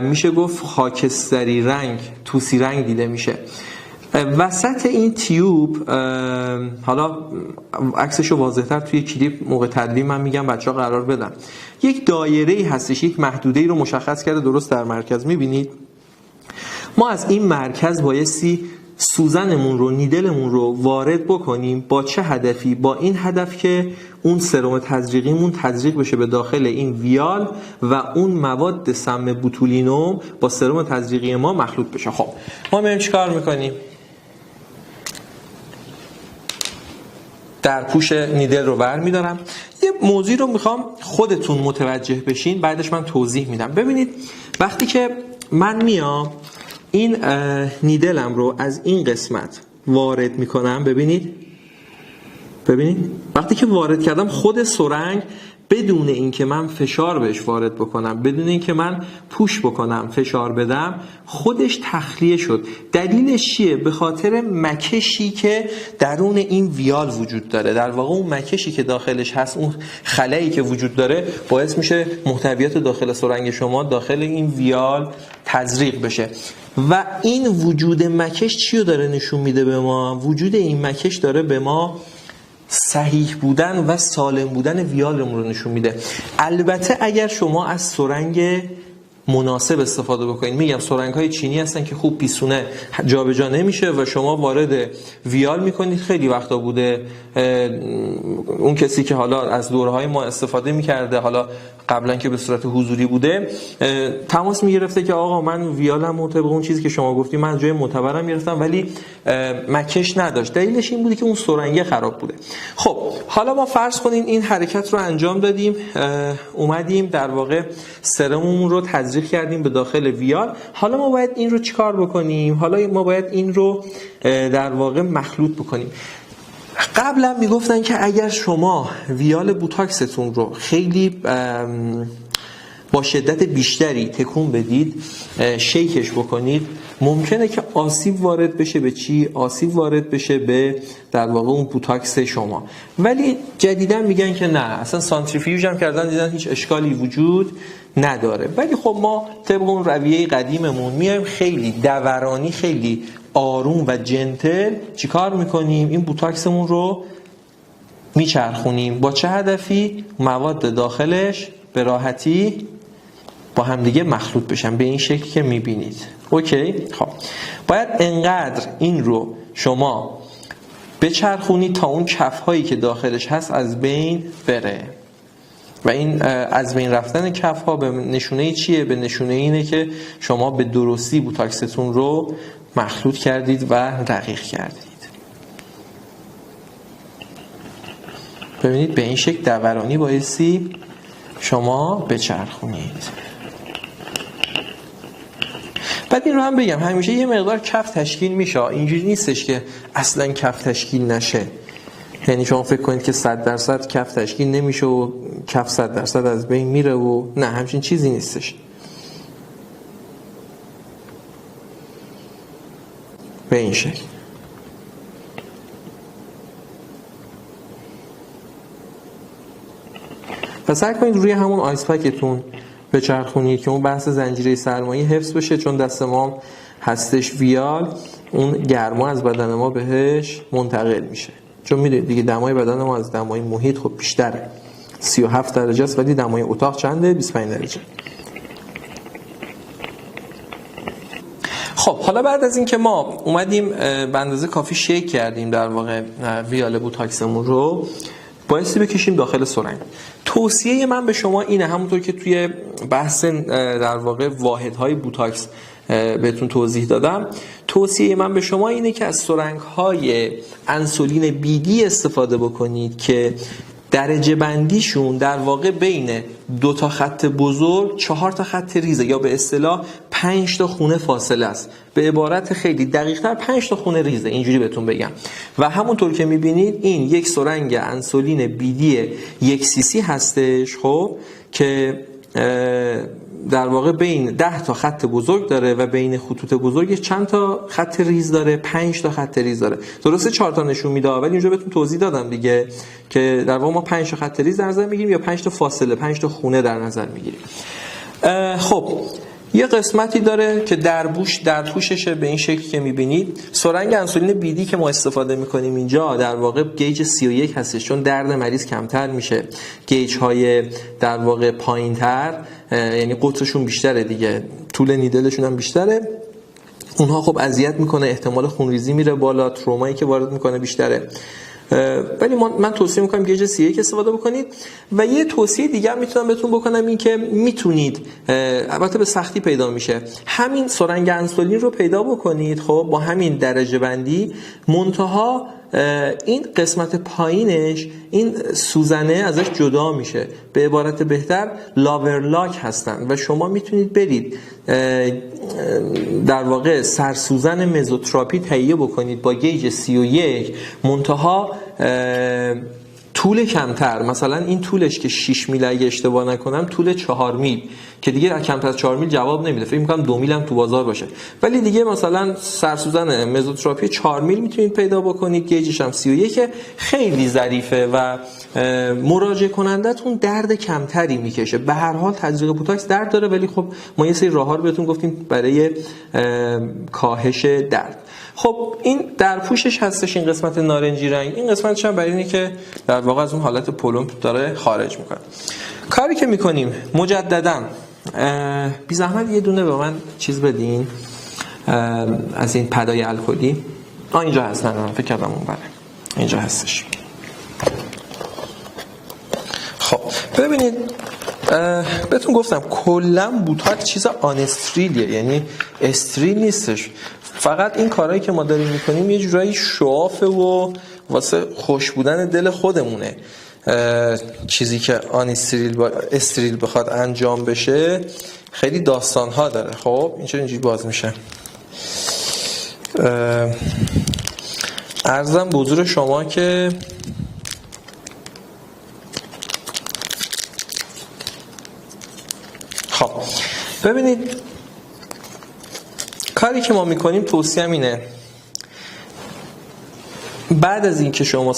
میشه گفت خاکستری رنگ، توسی رنگ دیده میشه. وسط این تیوب، حالا عکسشو واضح‌تر توی کلیپ موقع تدوین من میگم بچه‌ها قرار بدن، یک دایره‌ای هستش، یک محدوده‌ای رو مشخص کرده درست در مرکز. میبینید ما از این مرکز بایستی سوزنمون رو، نیدلمون رو وارد بکنیم. با چه هدفی؟ با این هدف که اون سرم تزریقیمون تزریق بشه به داخل این ویال و اون مواد سم بوتولینوم با سرم تزریقی ما مخلوط بشه. خب ما میایم چیکار میکنیم؟ در پوش نیدل رو برمیدارم. یه موضوعی رو میخوام خودتون متوجه بشین، بعدش من توضیح میدم. ببینید وقتی که من میام این نیدلم رو از این قسمت وارد میکنم، ببینید وقتی که وارد کردم خود سرنگ بدون اینکه من فشار بهش وارد بکنم، بدون اینکه من پوش بکنم، فشار بدم، خودش تخلیه شد. دلیلش چیه؟ به خاطر مکشی که درون این ویال وجود داره. در واقع اون مکشی که داخلش هست، اون خلایی که وجود داره، باعث میشه محتویات داخل سرنگ شما داخل این ویال تزریق بشه. و این وجود مکش چی رو داره نشون میده به ما؟ وجود این مکش داره به ما صحیح بودن و سالم بودن ویالمون رو نشون میده. البته اگر شما از سرنگ مناسب استفاده بکنید، میگم سرنگ های چینی هستن که خوب پیسونه جابجا نمیشه و شما وارد ویال میکنید. خیلی وقتا بوده اون کسی که حالا از دوره های ما استفاده میکرده، حالا قبلا که به صورت حضوری بوده، تماس میگرفته که آقا من ویالم طبق اون چیزی که شما گفتی من از جای معتبرم گرفتم ولی مکش نداشت. دلیلش این بوده که اون سرنگ خراب بوده. خب حالا ما فرض کنیم این حرکت رو انجام دادیم، اومدیم در واقع سرممون رو تزریق کردیم به داخل ویال. حالا ما باید این رو چیکار بکنیم؟ حالا ما باید این رو در واقع مخلوط بکنیم. قبلا میگفتن که اگر شما ویال بوتاکستون رو خیلی با شدت بیشتری تکون بدید، شیکش بکنید، ممکنه که آسیب وارد بشه به چی؟ آسیب وارد بشه به در واقع اون بوتاکس شما. ولی جدیدا میگن که نه، اصلا سانتریفیوژ هم کردن دیدن هیچ اشکالی وجود نداره. ولی خب ما طبق اون رویه قدیممون میایم خیلی دورانی، خیلی آروم و جنتل چیکار میکنیم؟ این بوتاکسمون رو میچرخونیم. با چه هدفی؟ مواد داخلش به راحتی با همدیگه مخلوط بشن به این شکل که میبینید. اوکی؟ خب باید انقدر این رو شما بچرخونید تا اون کف هایی که داخلش هست از بین بره. و این از بین رفتن کف ها به نشونه چیه؟ به نشونه اینه که شما به درستی بوتاکستون رو مخلوط کردید و رقیق کردید. ببینید به این شکل دورانی بایستی شما بچرخونید. بعد این رو هم بگم همیشه یه مقدار کف تشکیل میشه، اینجوری نیستش که اصلا کف تشکیل نشه. یعنی شما فکر کنید که 100% کف تشکیل نمیشه و کف 100% از بین میره و نه، همچین چیزی نیستش. به این شکل. پس سعی کنید روی همون آیس پکتون بچرخونید که اون بحث زنجیره سرمایه حفظ بشه، چون دست ما هستش ویال، اون گرما از بدن ما بهش منتقل میشه. چون میدونید دیگه دمای بدن ما از دمای محیط خب بیشتره، 37 درجه است، ولی دمای اتاق چنده؟ 25 درجه. خب حالا بعد از این که ما اومدیم به اندازه کافی شیک کردیم در واقع ویال بوتاکسمون رو، بایستی بکشیم داخل سرنگ. توصیه من به شما اینه، همونطور که توی بحث در واقع واحدهای بوتاکس بهتون توضیح دادم، توصیه من به شما اینه که از سرنگ‌های انسولین بیدی استفاده بکنید که درجه بندیشون در واقع بین 2 تا خط بزرگ 4 تا خط ریزه، یا به اصطلاح 5 تا خونه فاصله است. به عبارت خیلی دقیق‌تر 5 تا خونه ریزه، اینجوری بهتون بگم. و همونطور که می‌بینید این یک سرنگ انسولین بیدی 1 cc هستش، خب که در واقع بین 10 تا خط بزرگ داره و بین خطوط بزرگ چند تا خط ریز داره؟ 5 تا خط ریز داره. درسته 4 تا نشون میده ولی اینجا بهتون توضیح دادم دیگه که در واقع ما 5 تا خط ریز در نظر میگیریم یا 5 تا فاصله، 5 تا خونه در نظر میگیریم. خب یه قسمتی داره که در پوششه به این شکل که میبینید. سرنگ انسولین بیدی که ما استفاده میکنیم اینجا در واقع گیج 31 هستش، چون درد مریض کمتر میشه. گیج های در واقع پایین تر یعنی قطرشون بیشتره دیگه، طول نیدلشون هم بیشتره، اونها خب اذیت میکنه، احتمال خونریزی میره بالا، ترومایی که وارد میکنه بیشتره. ولی من توصیه میکنم گیج 31 استفاده بکنید. و یه توصیه دیگه هم میتونم بهتون بکنم، این که میتونید، البته به سختی پیدا میشه، همین سرنگ انسولین رو پیدا بکنید خب با همین درجه بندی، منتها این قسمت پایینش این سوزنه ازش جدا میشه، به عبارت بهتر لاورلاک هستن و شما میتونید برید در واقع سرسوزن مزوتراپی تهیه بکنید با گیج 31، منتها طول کمتر، مثلا این طولش که 6 میل اگه اشتباه نکنم، طول 4 میل که دیگه کمتر از 4 میل جواب نمیده، فکر می‌کنم 2 میل هم تو بازار باشه، ولی دیگه مثلا سرسوزن مزوتراپی 4 میل میتونید پیدا بکنید، گیجش هم 31 خیلی ظریفه و مراجعه کنندتون درد کمتری میکشه. به هر حال تزریق بوتاکس درد داره، ولی خب ما یه سری راه‌ها رو بهتون گفتیم برای کاهش درد. خب این در پوشش هستش، این قسمت نارنجی رنگ، این قسمتش هم برای اینه که در واقع از اون حالت پلمپ داره خارج میکنه. کاری که میکنیم مجددا، بی زحمت یه دونه به من چیز بدین از این پدای الکلی. اینجا هست، نه فکر کردم اون بره، اینجا هستش. خب ببینید، بهتون گفتم کلا بوتاکس چیز آنستریلیه، یعنی استریل نیستش، فقط این کارهایی که ما داریم میکنیم یه جورایی شوافه و واسه خوش بودن دل خودمونه. چیزی که استریل بخواد انجام بشه خیلی داستان ها داره. خب این چرا اینجوری باز میشه؟ عرضم به حضور شما که خب ببینید، کاری که ما میکنیم توصیه‌ام اینه، بعد از این که شما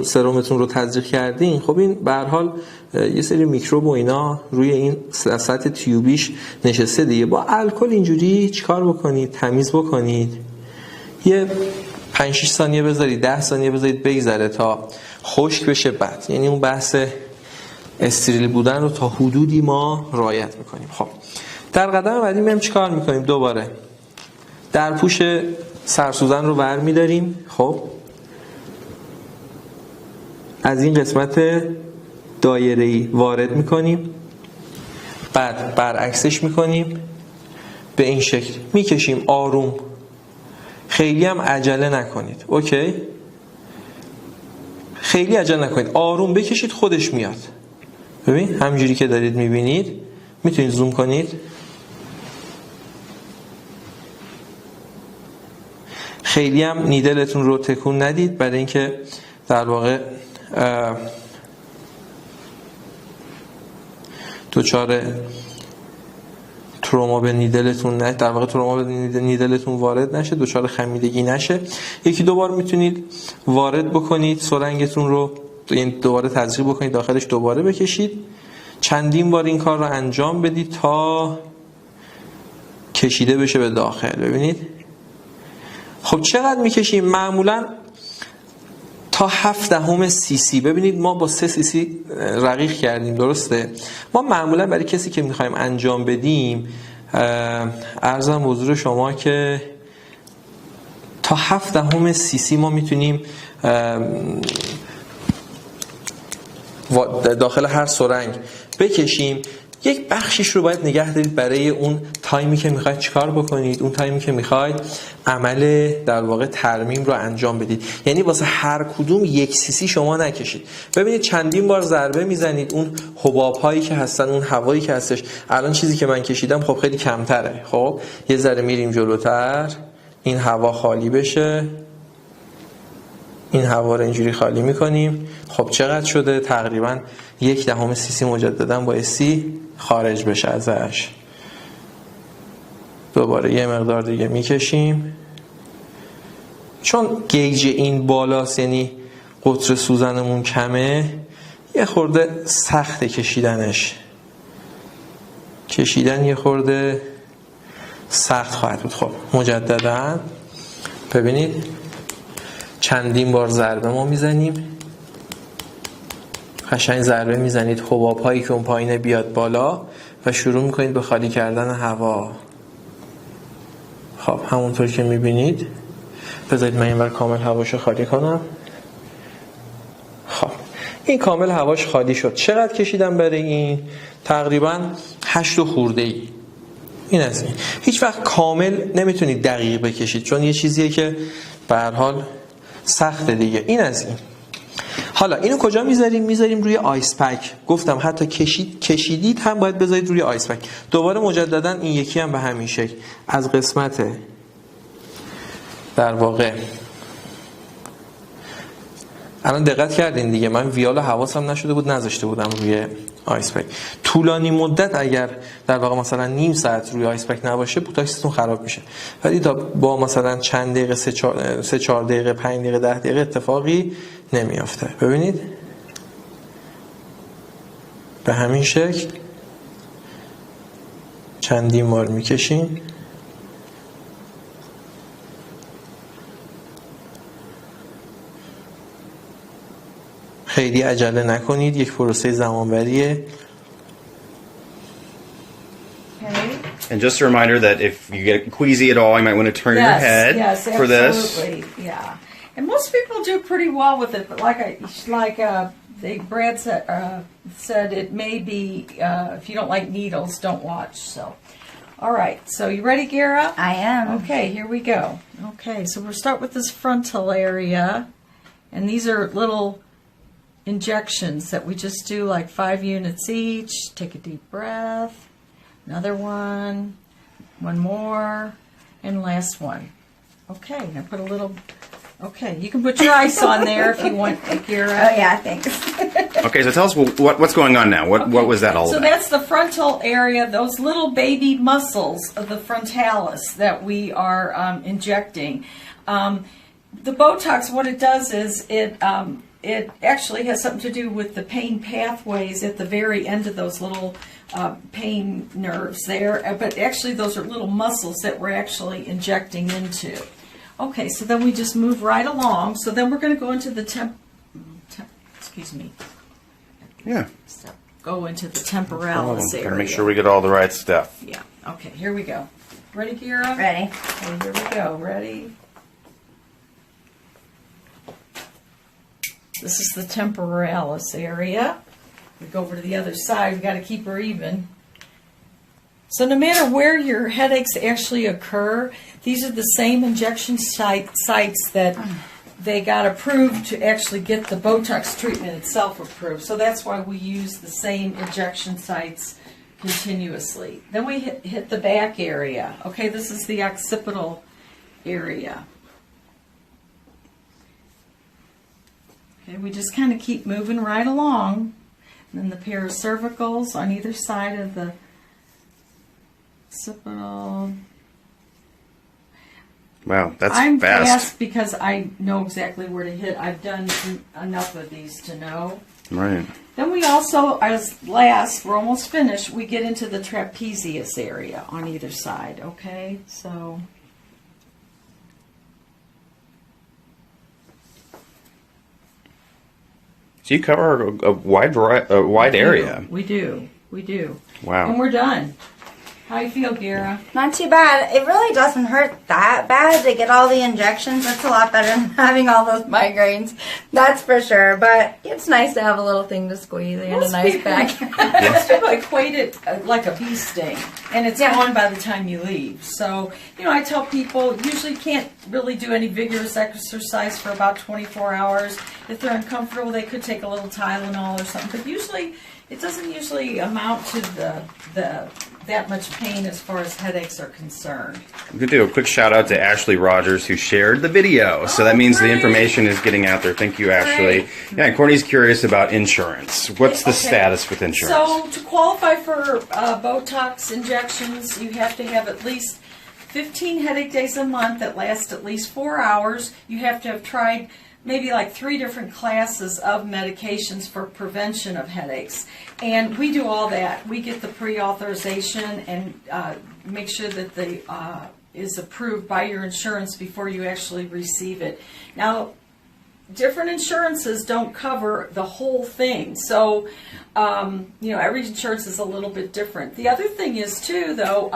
سرمتون رو تزریق کردین، خب این به هر حال یه سری میکروب و اینا روی این سطح تیوبیش نشسته دیگه، با الکل اینجوری چیکار بکنید؟ تمیز بکنید، یه 5-6 ثانیه بذارید، 10 ثانیه بذارید بگذره تا خشک بشه. بعد یعنی اون بحث استریل بودن رو تا حدودی ما رعایت میکنیم. خب در قدم بعدی میام چیکار میکنیم؟ دوباره در پوش سرسوزن رو برمی‌داریم، خب از این قسمت دایره‌ای وارد میکنیم، بعد برعکسش میکنیم، به این شکل میکشیم آروم، خیلی هم عجله نکنید. اوکی؟ خیلی عجله نکنید، آروم بکشید، خودش میاد. ببین همینجوری که دارید میبینید، میتونید زوم کنید، خیلی هم نیدلتون رو تکون ندید برای اینکه در واقع دچار تروما به نیدلتون نه، در واقع تروما به نیدلتون وارد نشه، دچار خمیدگی نشه. یکی دو بار میتونید وارد بکنید سرنگتون رو، این دوباره تزریق بکنید داخلش، دوباره بکشید، چندین بار این کار رو انجام بدید تا کشیده بشه به داخل. ببینید خب چقدر میکشیم؟ معمولا تا 0.7 cc. ببینید ما با 3 cc رقیق کردیم، درسته؟ ما معمولا برای کسی که میخوایم انجام بدیم، عرضم حضور شما که تا 0.7 cc ما میتونیم داخل هر سرنگ بکشیم. یک بخشش رو باید نگه دارید برای اون تایمی که میخواید چیکار بکنید، اون تایمی که میخواید عمل در واقع ترمیم رو انجام بدید. یعنی واسه هر کدوم 1 cc شما نکشید. ببینید چندین بار ضربه میزنید، اون حباب هایی که هستن، اون هوایی که هستش، الان چیزی که من کشیدم خب خیلی کمتره. خب یه ذره میریم جلوتر، این هوا خالی بشه، این هوا رو اینجوری خالی میکنیم. خب چقدر شده؟ تقریبا 1/10 سی مجددا بایستی خارج بشه ازش. دوباره یه مقدار دیگه میکشیم. چون گیج این بالاست، یعنی قطر سوزنمون کمه، یه خورده سخته کشیدنش. کشیدن یه خورده سخت خواهد بود. خب مجددا ببینید چندین بار ضربه ما میزنیم. قشنگ ضربه میزنید، حباب هایی که اون پایینه بیاد بالا و شروع میکنید به خالی کردن هوا. خب همونطور که میبینید، بذارید من اینور کامل هواشو خالی کنم. خب این کامل هواش خالی شد. چقدر کشیدم برای این؟ تقریبا 8 خورده ای. این از این. هیچ وقت کامل نمیتونید دقیق بکشید، چون یه چیزیه که به هر حال سخته دیگه. این از این. حالا اینو کجا میذاریم؟ میذاریم روی آیس پک. گفتم حتی کشیدید هم باید بذارید روی آیس پک. دوباره مجددا این یکی هم به همین شکل از قسمت در واقع الان دقت کردین دیگه، من ویال حواسم نشده بود نذاشته بودم روی آیس پک. طولانی مدت اگر در واقع مثلا نیم ساعت روی آیس پک نباشه بوتاکستون خراب میشه. ولی تا با مثلا چند دقیقه 3-4 دقیقه 5 دقیقه 10 دقیقه اتفاقی نمیافته. ببینید به همین شکل چندین بار میکشیم. خیلی عجله نکنید، یک پروسه زمانبریه. And just a reminder that if you get queasy at all, you might want to turn your head for this. Yeah, and most people do pretty well with it. But Brad said it may be if you don't like needles, don't watch. So, all right. So you ready, Gara? I am. Okay, here we go. Okay, so we'll start with this frontal area, and these are little injections that we just do like 5 units each. Take a deep breath. Another one more, and last one. Okay, now put a little. Okay, you can put your ice on there if you want, Gara. Oh yeah, thanks. Okay, so tell us what's going on now. What was that all So about? that's the frontal area, those little baby muscles of the frontalis that we are injecting. The Botox, what it does is it actually has something to do with the pain pathways at the very end of those little pain nerves there. But actually those are little muscles that we're actually injecting into. Okay, so then we just move right along. So then we're going to go into the excuse me. Yeah. Go into the temporalis area. Gotta make sure we get all the right stuff. Yeah. Okay, here we go. Ready, Gara? Ready. Okay, here we go. Ready? This is the temporalis area. We go over to the other side. We got to keep her even. So no matter where your headaches actually occur, these are the same injection sites that they got approved to actually get the Botox treatment itself approved. So that's why we use the same injection sites continuously. Then we hit the back area. Okay, this is the occipital area. Okay, we just kind of keep moving right along. And then the pair of cervicals on either side of the occipital. Wow, that's I'm fast. fast because I know exactly where to hit. I've done enough of these to know. Right. Then we also, as last, we're almost finished, we get into the trapezius area on either side, okay? So... So you cover a wide area. We do. Wow. And we're done. How you feel, Gara? Not too bad. It really doesn't hurt that bad to get all the injections. It's a lot better than having all those migraines. That's for sure. But it's nice to have a little thing to squeeze and a nice back. Most people equate it like a bee sting, and it's gone by the time you leave. So, I tell people usually can't really do any vigorous exercise for about 24 hours. If they're uncomfortable, they could take a little Tylenol or something. But usually, it doesn't usually amount to the that much pain as far as headaches are concerned. We could do a quick shout out to Ashley Rogers, who shared the video. So that means the information is getting out there. Thank you, Ashley. Yeah, and Courtney's curious about insurance. What's the status with insurance? So to qualify for Botox injections, you have to have at least 15 headache days a month that last at least 4 hours. You have to have tried maybe like 3 different classes of medications for prevention of headaches. And we do all that. We get the pre-authorization and make sure that the is approved by your insurance before you actually receive it. Now, different insurances don't cover the whole thing. So, every insurance is a little bit different. The other thing is, too, though,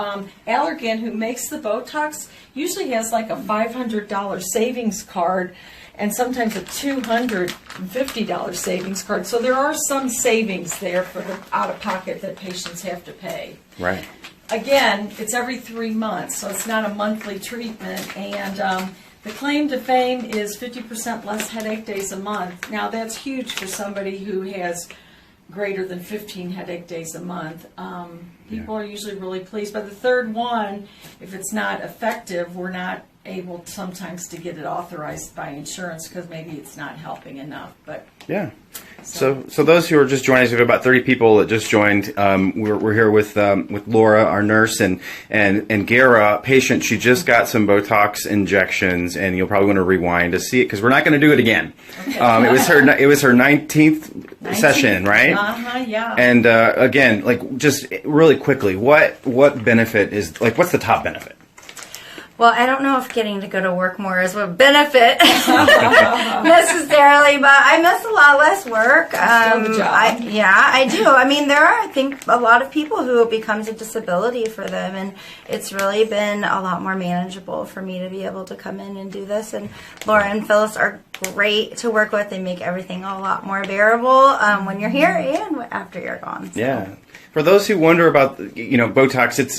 Allergan, who makes the Botox, usually has like a $500 savings card and sometimes a $250 savings card. So there are some savings there for the out-of-pocket that patients have to pay. Right. Again, it's every 3 months, so it's not a monthly treatment. And the claim to fame is 50% less headache days a month. Now, that's huge for somebody who has greater than 15 headache days a month. People are usually really pleased. By the third one, if it's not effective, we're not able sometimes to get it authorized by insurance because maybe it's not helping enough. But yeah. So those who are just joining us, we have about 30 people that just joined. We're here with Laura, our nurse, and Gara, patient. She just got some Botox injections, and you'll probably want to rewind to see it because we're not going to do it again. Okay. It was her 19th session, right? Yeah. And again, like just really quickly, what benefit is like? What's the top benefit? Well, I don't know if getting to go to work more is a benefit necessarily, but I miss a lot less work. Still the job. I do. I mean, there are, I think, a lot of people who it becomes a disability for them, and it's really been a lot more manageable for me to be able to come in and do this. And Laura and Phyllis are great to work with. They make everything a lot more bearable when you're here and after you're gone. So. Yeah. For those who wonder about, Botox, it's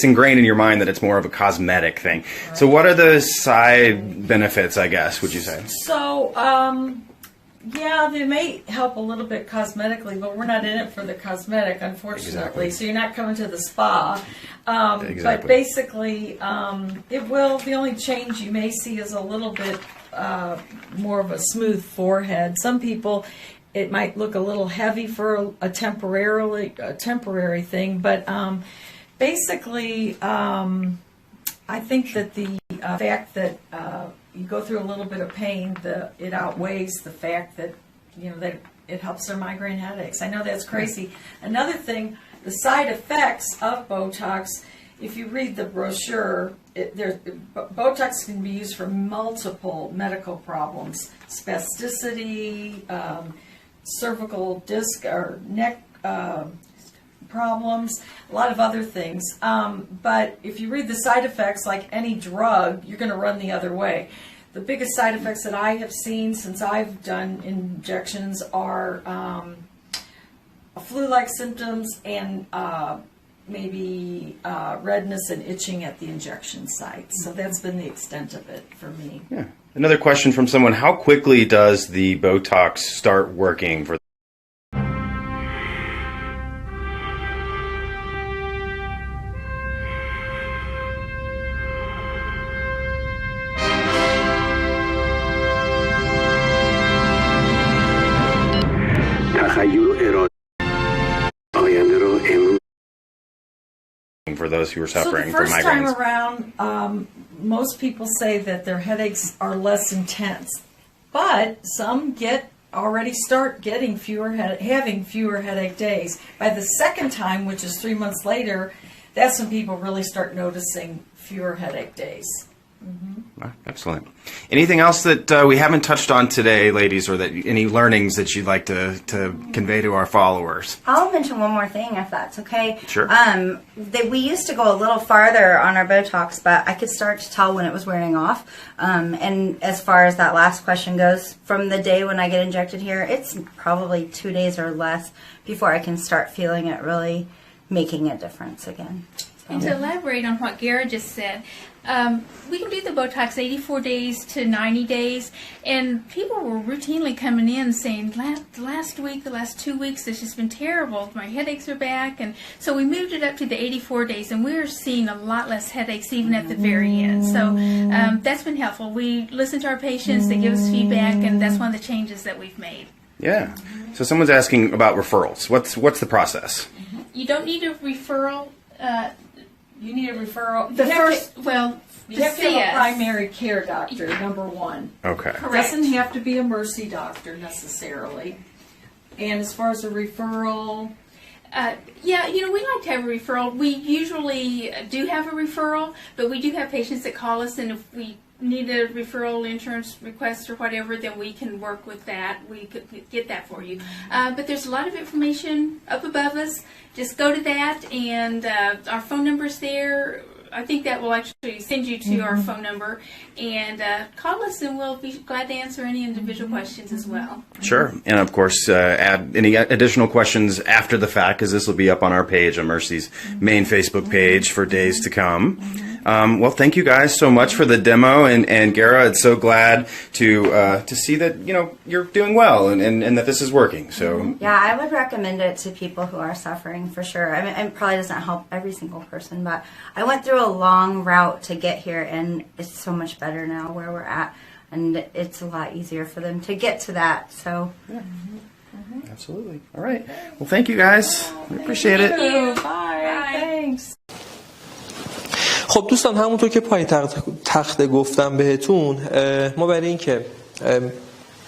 ingrained in your mind that it's more of a cosmetic thing. Right. So what are the side benefits, I guess, would you say? So, they may help a little bit cosmetically, but we're not in it for the cosmetic, unfortunately. Exactly. So you're not coming to the spa. Exactly. But basically, it will. The only change you may see is a little bit more of a smooth forehead. Some people, it might look a little heavy for a temporary thing, but basically, I think that the fact that you go through a little bit of pain, it outweighs the fact that that it helps their migraine headaches. I know that's crazy. Another thing, the side effects of Botox. If you read the brochure, Botox can be used for multiple medical problems: spasticity, cervical disc or neck problems, a lot of other things. But if you read the side effects, like any drug, you're going to run the other way. The biggest side effects that I have seen since I've done injections are flu-like symptoms and maybe redness and itching at the injection site. So that's been the extent of it for me. Yeah. Another question from someone: how quickly does the Botox start working for? For those who are suffering from migraines. So the first time around, most people say that their headaches are less intense, but some already start getting having fewer headache days. By the second time, which is 3 months later, that's when people really start noticing fewer headache days. Mm-hmm. Excellent. Anything else that we haven't touched on today, ladies, or that any learnings that you'd like to convey to our followers? I'll mention one more thing, if that's okay. Sure. We used to go a little farther on our Botox, but I could start to tell when it was wearing off. And as far as that last question goes, from the day when I get injected here, it's probably 2 days or less before I can start feeling it really making a difference again. And to elaborate on what Gara just said, We can do the Botox 84 days to 90 days, and people were routinely coming in saying, the last 2 weeks, it's just been terrible. My headaches are back, and so we moved it up to the 84 days, and we're seeing a lot less headaches even at the very end. So that's been helpful. We listen to our patients, they give us feedback, and that's one of the changes that we've made. Yeah. So someone's asking about referrals. What's the process? You don't need a referral. You need a referral. You have to have a primary care doctor, number one. Okay. It doesn't have to be a Mercy doctor necessarily. And as far as a referral, we like to have a referral. We usually do have a referral, but we do have patients that call us, and if we need a referral insurance request or whatever, then we can work with that. We could get that for you. But there's a lot of information up above us. Just go to that, and our phone number's there. I think that will actually send you to our phone number, and call us, and we'll be glad to answer any individual questions as well. Sure. And of course, add any additional questions after the fact, because this will be up on our page, on Mercy's main Facebook page, for days to come. Well, thank you guys so much for the demo, and Gara, it's so glad to see that you're doing well and that this is working. So yeah, I would recommend it to people who are suffering for sure. I mean, it probably doesn't help every single person, but I went through a long route to get here, and it's so much better now where we're at, and it's a lot easier for them to get to that. So yeah. Absolutely. All right. Well, thank you guys. We appreciate it. Bye. Thanks. خب دوستان، همونطور که پای تخته گفتم بهتون، ما برای این که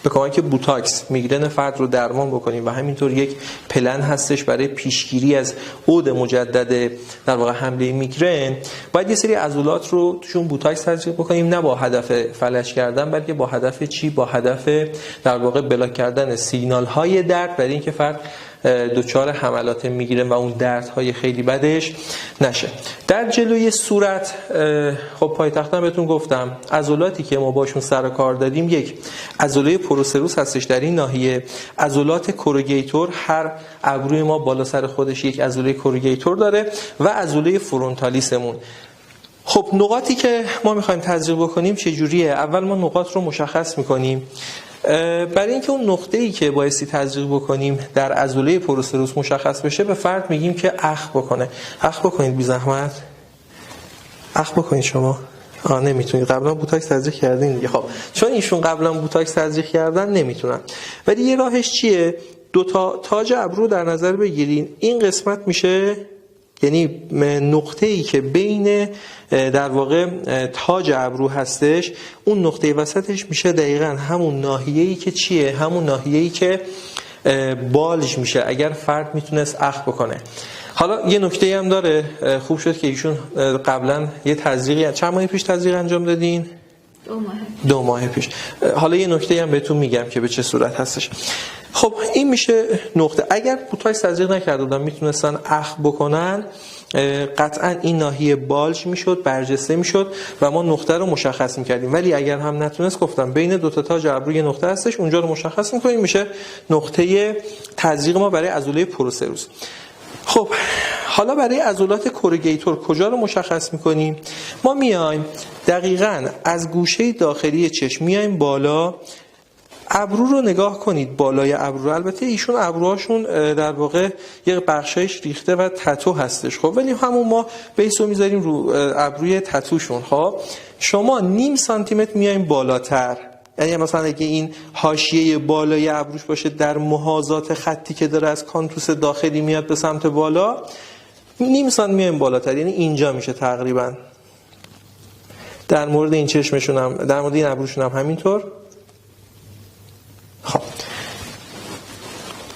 به کمک بوتاکس میگرن فرد رو درمان بکنیم و همینطور یک پلن هستش برای پیشگیری از عود مجدد در واقع حمله میگرن، باید یه سری عضلات رو توشون بوتاکس تزریق بکنیم، نه با هدف فلج کردن، بلکه با هدف چی؟ با هدف در واقع بلاک کردن سیگنال های درد، برای اینکه فرد دچار حملات میگیرن و اون دردهای خیلی بدش نشه. در جلوی صورت، خب پایتختم بهتون گفتم عضلاتی که ما باشون سر کار داریم، یک عضله پروسروس هستش در این ناحیه، عضلات کوروگیتور، هر ابروی ما بالا سر خودش یک عضله کوروگیتور داره، و عضله فرونتالیسمون. خب نقاطی که ما میخوایم تزریق بکنیم چجوریه؟ اول ما نقاط رو مشخص میکنیم. برای اینکه اون نقطه‌ای که بایستی تزریق بکنیم در عضله پروسروس مشخص بشه، به فرد میگیم که اخم بکنه. اخم بکنید بی زحمت. اخم بکنید شما. نمیتونید. قبلا بوتاکس تزریق کردین دیگه. خب چون ایشون قبلا بوتاکس تزریق کردن نمیتونن. ولی یه راهش چیه؟ دو تا تاج ابرو در نظر بگیرین. این قسمت میشه، یعنی نقطه‌ای که بین در واقع تاج ابرو هستش، اون نقطه وسطش میشه دقیقاً همون ناحیه‌ای که چیه؟ همون ناحیه‌ای که بالژ میشه اگر فرد میتونست اخم بکنه. حالا یه نکته هم داره، خوب شد که ایشون قبلا یه تزریقی چند ماه پیش تزریق انجام دادین؟ 2 ماه پیش. حالا یه نکته هم بهتون میگم که به چه صورت هستش. خب این میشه نقطه. اگر بوتاکس تزریق نکرده بودن میتونستن اخم بکنن، قطعا این ناحیه بالژ میشد، برجسته میشد و ما نقطه رو مشخص میکردیم. ولی اگر هم نتونست، گفتم بین دو تا تاج ابرو یه نقطه هستش، اونجا رو مشخص میکنیم، میشه نقطه تزریق ما برای عضله پروسروس. خب حالا برای عضلات کوروگیتور کجا رو مشخص میکنیم؟ ما میایم دقیقاً از گوشه داخلی چشم میایم بالا، ابرو رو نگاه کنید، بالای ابرو. البته ایشون ابروهاشون در واقع یه بخشایش ریخته و تتو هستش، خب ولی همون ما بیس رو میذاریم رو ابروی تتوشون. خب شما نیم سانتیمتر میایم بالاتر، یعنی مثلا اگه این حاشیه بالای ابروش باشه در محاذات خطی که داره از کانتوس داخلی میاد به سمت بالا، نیم سانت میایم بالاتر، یعنی اینجا میشه تقریبا. در مورد این چشمشون هم، در مورد این ابروشون هم همینطور. خب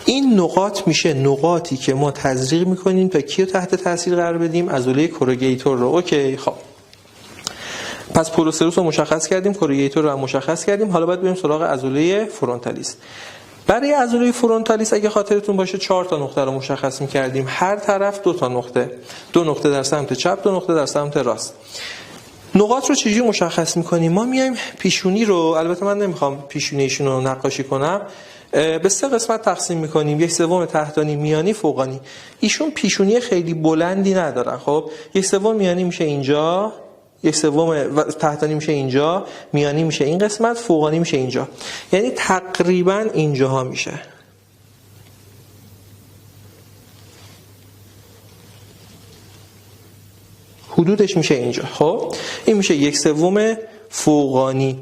این نقاط میشه نقاطی که ما تزریق میکنیم تا کیو تحت تاثیر قرار بدیم؟ عضله کوروگیتور رو. اوکی، خب پس پروسروس رو مشخص کردیم، کوروگیتور رو هم مشخص کردیم، حالا باید بریم سراغ عضله فرونتالیس. برای عضله فرونتالیس اگه خاطرتون باشه 4 تا نقطه رو مشخص میکردیم، هر طرف 2 تا نقطه، 2 نقطه در سمت چپ، 2 نقطه در سمت راست. نقاط رو چجوری مشخص میکنیم؟ ما میایم پیشونی رو، البته من نمیخوام پیشونیشون رو نقاشی کنم، به 3 قسمت تقسیم میکنیم، 1/3 تحتانی، میانی، فوقانی. ایشون پیشونی خیلی بلندی ندارن، خب 1/3 میانی میشه اینجا، 1/3 تحتانی میشه اینجا، میانی میشه این قسمت، فوقانی میشه اینجا. یعنی تقریبا اینجاها میشه. حدودش میشه اینجا. خب این میشه 1/3 فوقانی.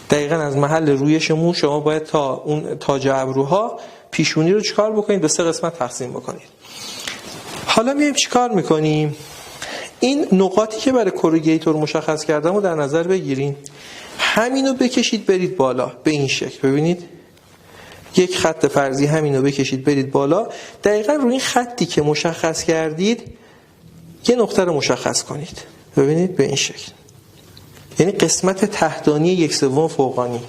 دقیقاً از محل رویش مو شما باید تا اون تاج ابروها پیشونی رو چیکار بکنید؟ به 3 قسمت تقسیم بکنید. حالا میایم چیکار میکنیم؟ این نقاطی که برای کوروگیتور مشخص کردم رو در نظر بگیریم. همینو بکشید برید بالا به این شکل. ببینید یک خط فرضی همینو بکشید برید بالا. دقیقاً روی این خطی که مشخص کردید یه نقطه رو مشخص کنید. ببینید به این شکل. یعنی قسمت تحتانی 1/3 فوقانی.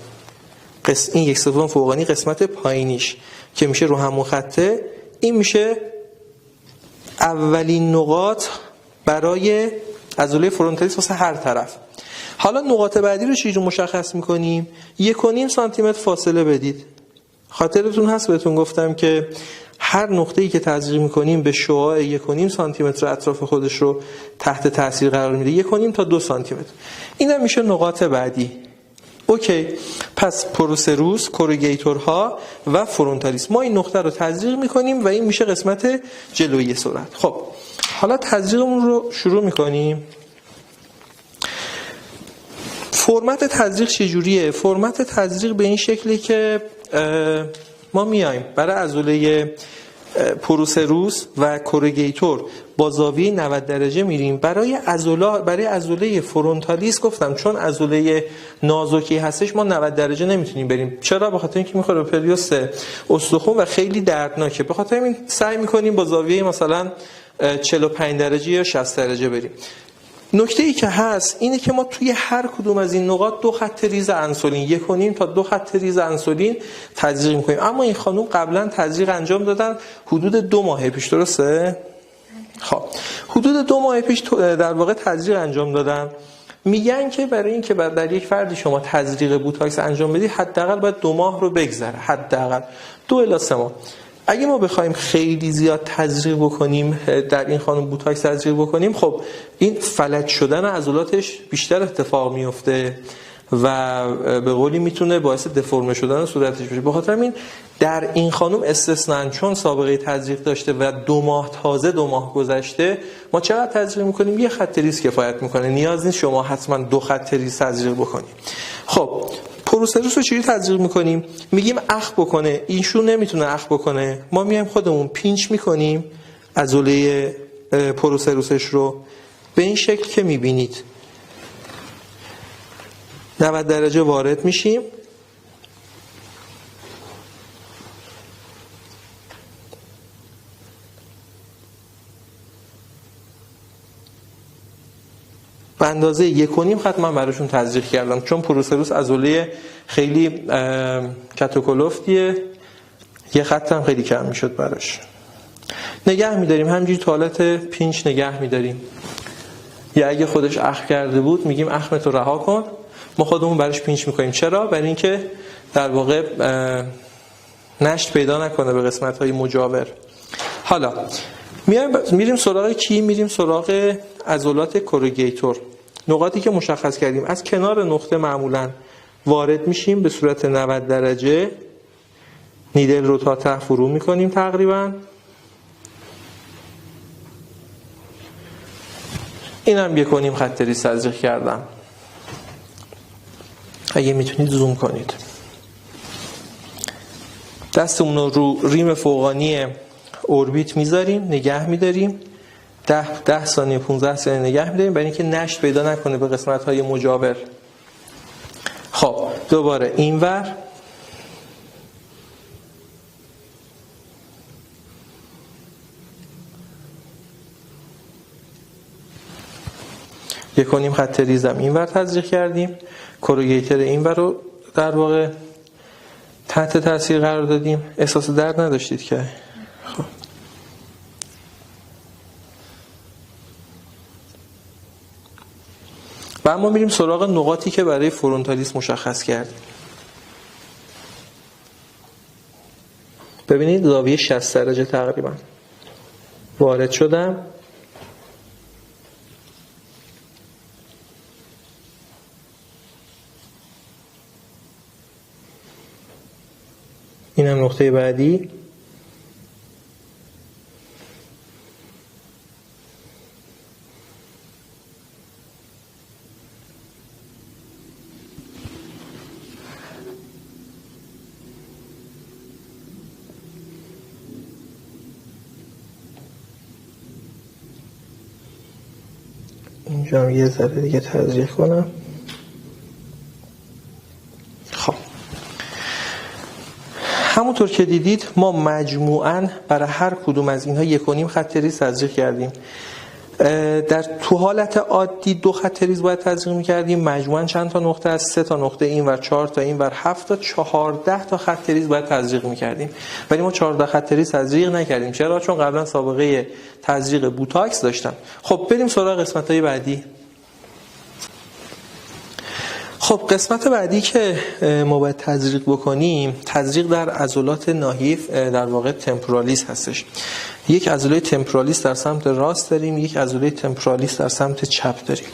این 1/3 فوقانی قسمت پایینیش که میشه رو همون خطه. این میشه اولین نقاط برای عضله فرونتالیس واسه هر طرف. حالا نقاط بعدی رو چجوری مشخص میکنیم؟ 1.5 سانتی متر فاصله بدید. خاطرتون هست بهتون گفتم که هر نقطه‌ای که تزریق میکنیم به شعاع 1.5 سانتی متر اطراف خودش رو تحت تاثیر قرار میده. 1.5 تا 2 سانتی متر. اینم میشه نقاط بعدی. اوکی، پس پروسروس، کوروگیتورها و فرونتالیس. ما این نقطه رو تزریق میکنیم و این میشه قسمت جلویی صورت. خب حالا تزریقمون رو شروع میکنیم. فرمت تزریق چجوریه؟ فرمت تزریق به این شکلی که ما میایم برای عضله پروسروس و کوروگیتور با زاویه 90 درجه میریم. برای عضله فرونتالیس گفتم چون عضله نازکی هستش ما 90 درجه نمیتونیم بریم. چرا؟ به خاطر اینکه میخوره به پریوست استخوان و خیلی دردناکه. به خاطر این سعی میکنیم با زاویه مثلا 45 درجه یا 60 درجه بریم. نکته ای که هست اینه که ما توی هر کدوم از این نقاط 2 خط ریز انسولین 1.5 تا 2 خط ریز انسولین تزریق میکنیم. اما این خانم قبلا تزریق انجام دادن حدود 2 ماه پیش، درسته؟ خب حدود 2 ماه پیش در واقع تزریق انجام دادن. میگن که برای این که در یک فردی شما تزریق بوتاکس انجام بدید حداقل باید 2 ماه رو بگذره، حداقل 2 الی 3 ماه. اگه ما بخوایم خیلی زیاد تزریق بکنیم، در این خانم بوتاکس تزریق بکنیم، خب این فلج شدن عضلاتش بیشتر اتفاق میفته و به قولی میتونه باعث دفرم شدن صورتش بشه. بخاطر همین در این خانم استثناً چون سابقه تزریق داشته و 2 ماه تازه 2 ماه گذشته، ما چقدر تزریق میکنیم؟ 1 خط ریز کفایت میکنه. نیاز نیست شما حتما 2 خط ریز تزریق بکنید. خب پروسروس رو چجوری تزریق میکنیم؟ میگیم اخم بکنه، ایشون نمیتونه اخم بکنه، ما میایم خودمون پینچ میکنیم عضله پروسروسش رو به این شکل که میبینید. 90 درجه وارد میشیم، به اندازه 1.5 خط من براشون تزریق کردم چون پروسروس عضله خیلی کتوکلفتیه، 1 خط هم خیلی کم میشد براش. نگه میداریم همینجوری تا حالت پینچ نگه میداریم. یا اگه خودش اخم کرده بود میگیم اخمتو رها کن، ما خودمون براش پینچ میکنیم. چرا؟ برای اینکه در واقع نشت پیدا نکنه به قسمت‌های مجاور. حالا میریم سراغ کی؟ میریم سراغ عضلات کوروگیتور. نقاطی که مشخص کردیم از کنار نقطه معمولا وارد میشیم به صورت 90 درجه، نیدل رو تا ته فرو میکنیم تقریبا. اینم 1.5 خط ریز تزریق کردم. اگه میتونید زوم کنید. دستمون رو ریم فوقانی اوربیت میذاریم، نگه میداریم 10 ثانیه 15 ثانیه نگه میداریم برای اینکه نشت پیدا نکنه به قسمت‌های مجاور. خب دوباره اینور یکونیم خط ریزم اینور تزریق کردیم، کوروگیتور اینور رو در واقع تحت تاثیر قرار دادیم. احساس درد نداشتید که؟ خب و اما میریم سراغ نقاطی که برای فرونتالیس مشخص کردیم. ببینید زاویه 60 درجه تقریبا وارد شدم، اینم نقطه بعدی. اینجا یه ذره دیگه تزریق کنم. خب همونطور که دیدید ما مجموعاً برای هر کدوم از اینها 1.5 خط ریز تزریق کردیم. در تو حالت عادی 2 خط ریز باید تزریق می‌کردیم. مجموعاً چند تا نقطه از 3 تا نقطه این ور، 4 تا این ور، 7 تا 14 تا خط ریز باید تزریق می‌کردیم. ولی ما 14 خط ریز تزریق نکردیم. چرا؟ چون قبلا سابقه تزریق بوتاکس داشتم. خب بریم سراغ قسمت‌های بعدی. خب قسمت بعدی که ما باید تزریق بکنیم، تزریق در عضلات ناحیه در واقع تمپورالیس هستش. یک عضله تمپورالیس در سمت راست داریم، یک عضله تمپورالیس در سمت چپ داریم.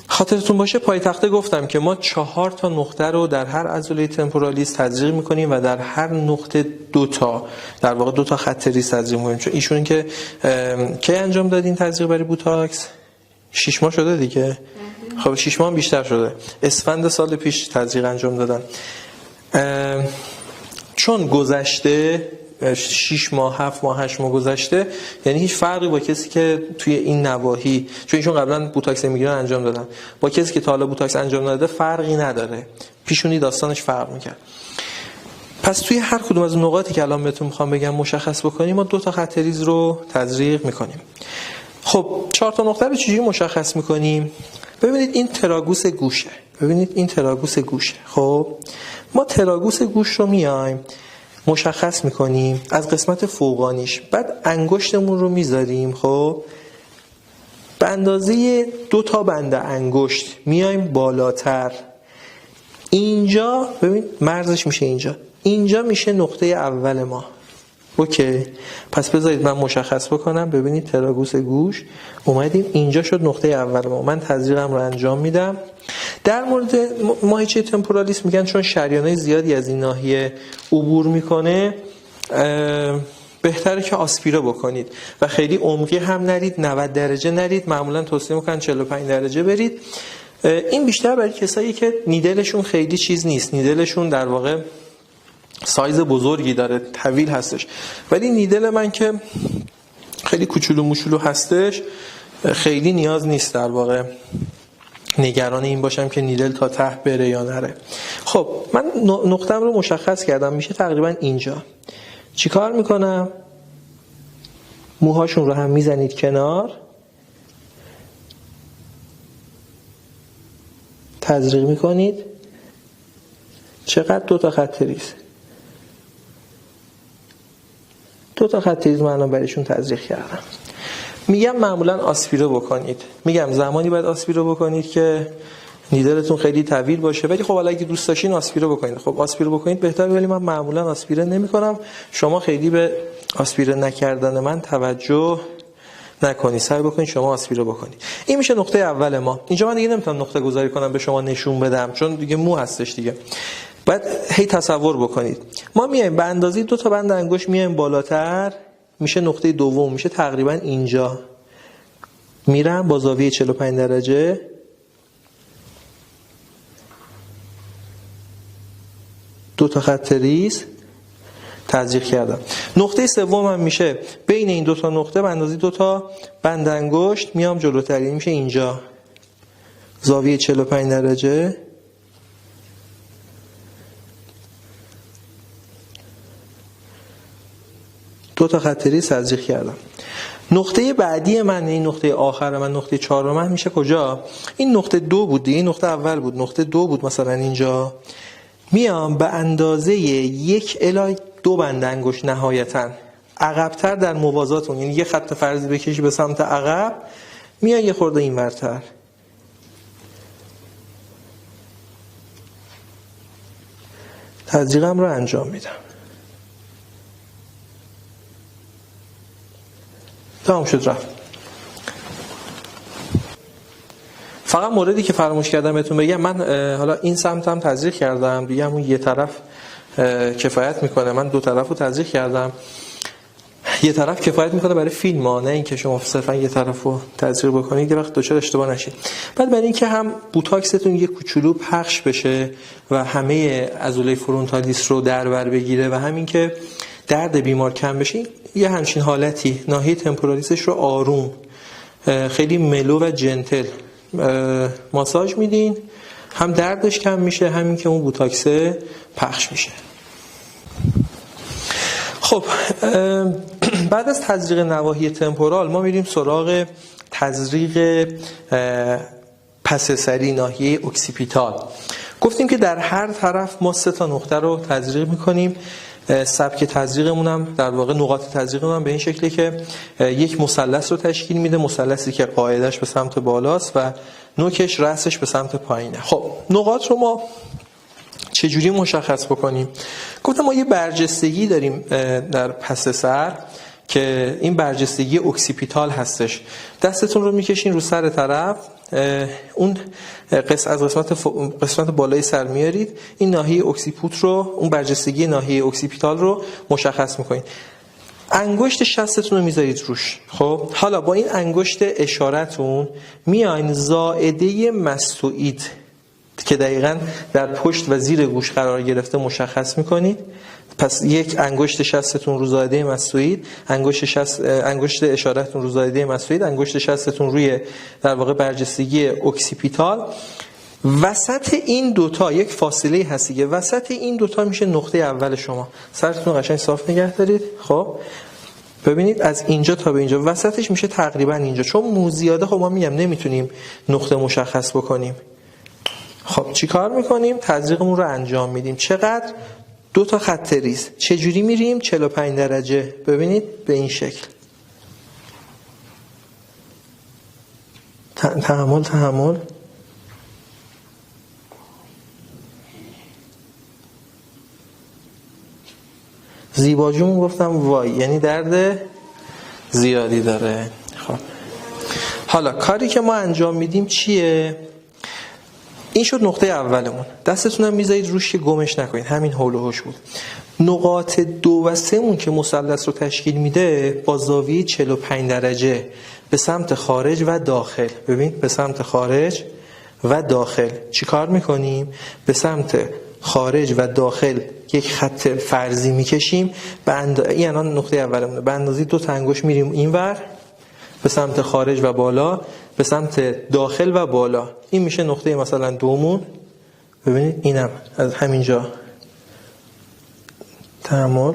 خاطرتون باشه پایتخته گفتم که ما 4 تا نقطه رو در هر عضله تمپورالیس تزریق می‌کنیم و در هر نقطه 2 تا در واقع 2 تا خط ریز تزریق می‌کنیم. چون ایشون که کی انجام دادین تزریق برای بوتاکس؟ 6 ماه شده دیگه. خب 6 ماه بیشتر شده. اسفند سال پیش تزریق انجام دادن. چون گذشته 6 ماه 7 ماه 8 ماه گذشته، یعنی هیچ فرقی با کسی که توی این نواحی، چون ایشون قبلا بوتاکس میگیرن انجام دادن، با کسی که تا حالا بوتاکس انجام نداده فرقی نداره. پیشونی داستانش فرق میکنه. پس توی هر کدوم از نقاطی که الان بهتون میخوام بگم مشخص بکنیم، ما 2 تا خط ریز رو تزریق میکنیم. خب 4 تا نقطه رو چجوری مشخص میکنیم؟ ببینید این تراگوس گوشه. ببینید این تراگوس گوشه. خب ما تراگوس گوش رو میایم مشخص میکنیم از قسمت فوقانیش، بعد انگشتمون رو میذاریم. خب به اندازه 2 تا بند انگشت میایم بالاتر. اینجا ببین مرزش میشه اینجا میشه نقطه اول ما. اوکی، پس بذارید من مشخص بکنم. ببینید تراگوس گوش اومدیم اینجا شد نقطه اول ما. من تزریقم رو انجام میدم. در مورد ماهیچه تمپورالیس میگن چون شریانای زیادی از این ناحیه عبور میکنه بهتره که آسپیره بکنید و خیلی عمقی هم نرید، 90 درجه نرید، معمولا توصیه میکنن 45 درجه برید. این بیشتر برای کسایی که نیدلشون خیلی چیز نیست، نیدلشون در واقع سایز بزرگی داره، طویل هستش، ولی نیدل من که خیلی کوچولو موچولو هستش خیلی نیاز نیست در واقع نگران این باشم که نیدل تا ته بره یا نره. خب من نقطه‌ام رو مشخص کردم، میشه تقریبا اینجا. چیکار میکنم؟ موهاشون رو هم میزنید کنار، تزریق میکنید. چقدر؟ 2 تا خط ریز. 2 تا خط ریز من الان برایشون تزریق کردم. میگم معمولا آسپیره بکنید. میگم زمانی باید آسپیره بکنید که نیدلتون خیلی طویل باشه، ولی خب اگه دوست داشتین آسپیره بکنید. خب آسپیره بکنید بهتره، ولی من معمولا آسپیره نمی‌کنم. شما خیلی به آسپیره نکردن من توجه نکنید، سعی بکنید شما آسپیره بکنید. این میشه نقطه اول ما. اینجا من دیگه نمیتونم نقطه گذاری کنم به شما نشون بدم چون دیگه مو هستش دیگه. بعد هی تصور بکنید ما میایم به اندازه 2 تا بند انگشت میایم بالاتر، میشه نقطه دوم، میشه تقریبا اینجا. میرم با زاویه 45 درجه دو تا خط ریز تزریق کردم. نقطه سومم میشه بین این 2 تا نقطه به اندازه 2 تا بند انگشت میام جلوتر، میشه اینجا زاویه 45 درجه. دو تا خط ریز تزریق کردم. نقطه بعدی من، این نقطه آخر من، نقطه 4 من میشه کجا؟ این نقطه 2 بود دیگه، این نقطه اول بود، نقطه 2 بود مثلا اینجا. میام به اندازه 1 الی 2 بند انگشت نهایتا عقب‌تر در موازات اون، یعنی یه خط فرضی بکشی به سمت عقب، میام یه خورده اینورتر. تزریقم رو انجام میدم. تمام شد رفت. فقط موردی که فراموش کردم بهتون بگم، من حالا این سمتم تزریق کردم دیگه، همون یه طرف کفایت میکنه. من دو طرف رو تزریق کردم، یه طرف کفایت میکنه برای فیلم ها، نه اینکه شما صرفا یه طرف رو تزریق بکنید یه وقت دچار اشتباه نشید. بعد برای اینکه هم بوتاکستون یه کوچولو پخش بشه و همه عضله فرونتالیس رو در بر بگیره و همین که درد بیمار کم بشه، یه همچین حالتی ناحیه تمپورالیسش رو آروم خیلی ملو و جنتل ماساژ میدین، هم دردش کم میشه همین که اون بوتاکسه پخش میشه. خب بعد از تزریق نواحی تمپورال ما میریم سراغ تزریق پس سری ناحیه اکسیپیتال. گفتیم که در هر طرف ما 3 تا نقطه رو تزریق میکنیم. سبک تزریقمون هم در واقع نقاط تزریقمون هم به این شکله که یک مثلث رو تشکیل میده، مثلثی که قاعده‌اش به سمت بالاست و نوکش رأسش به سمت پایینه. خب نقاط رو ما چجوری مشخص بکنیم؟ گفتم ما یه برجستگی داریم در پس سر که این برجستگی اکسیپیتال هستش. دستتون رو میکشین رو سر طرف، اون از قسمت بالای سر میارید، این ناحیه اکسیپوت رو، اون برجستگی ناحیه اکسیپیتال رو مشخص میکنید. انگشت شستتون رو میذارید روش. خب حالا با این انگشت اشارتون میاین زائده مستوئید که دقیقاً در پشت و زیر گوش قرار گرفته مشخص میکنید. پس یک انگشت شستتون رو زائده مستوئید، انگشت اشارتون رو زائده مستوئید، انگشت شستتون روی در واقع برجستگی اکسیپیتال. وسط این دوتا یک فاصله هستی که وسط این دوتا میشه نقطه اول شما. سرتون قشنگ صاف نگه دارید. خب ببینید از اینجا تا به اینجا وسطش میشه تقریبا اینجا. چون مو زیاده خب ما میگم نمیتونیم نقطه مشخص بکنیم. خب چی کار میکنیم؟ تزریقمون رو انجام میدیم. چقدر؟ 2 تا خط ریز. چجوری میریم؟ 45 درجه. ببینید به این شکل. تحمل. زیباجون گفتم وای، یعنی درد زیادی داره. خب حالا کاری که ما انجام میدیم چیه؟ این شد نقطه اولمون. دستتون هم میذارید روش که گمش نکنید. همین حول و حوش بود. نقاط 2 و 3 مون که مثلث رو تشکیل میده با زاویه 45 درجه به سمت خارج و داخل. ببین به سمت خارج و داخل چی کار میکنیم؟ به سمت خارج و داخل یک خط فرضی میکشیم. این الان نقطه اولمونه. به اندازه 2 تا انگشت میریم اینور به سمت خارج و بالا، به سمت داخل و بالا. این میشه نقطه مثلا 2مون. ببینید اینم از همینجا تحمل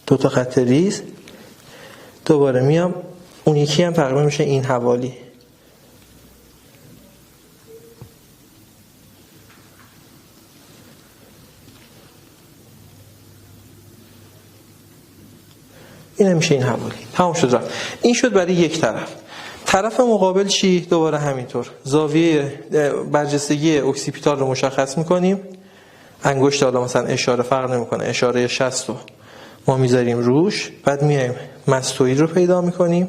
2 تا خط ریز. دوباره میام اون یکی هم تقریبا میشه این حوالی. این میشه این حوالی. تمام شد رفت. این شد برای یک طرف مقابل چی؟ دوباره همینطور زاویه برجستگی اکسیپیتال رو مشخص میکنیم. انگشت حالا مثلا اشاره فرق نمیکنه، اشاره 60 رو ما میذاریم روش. بعد میایم مستوئید رو پیدا میکنیم،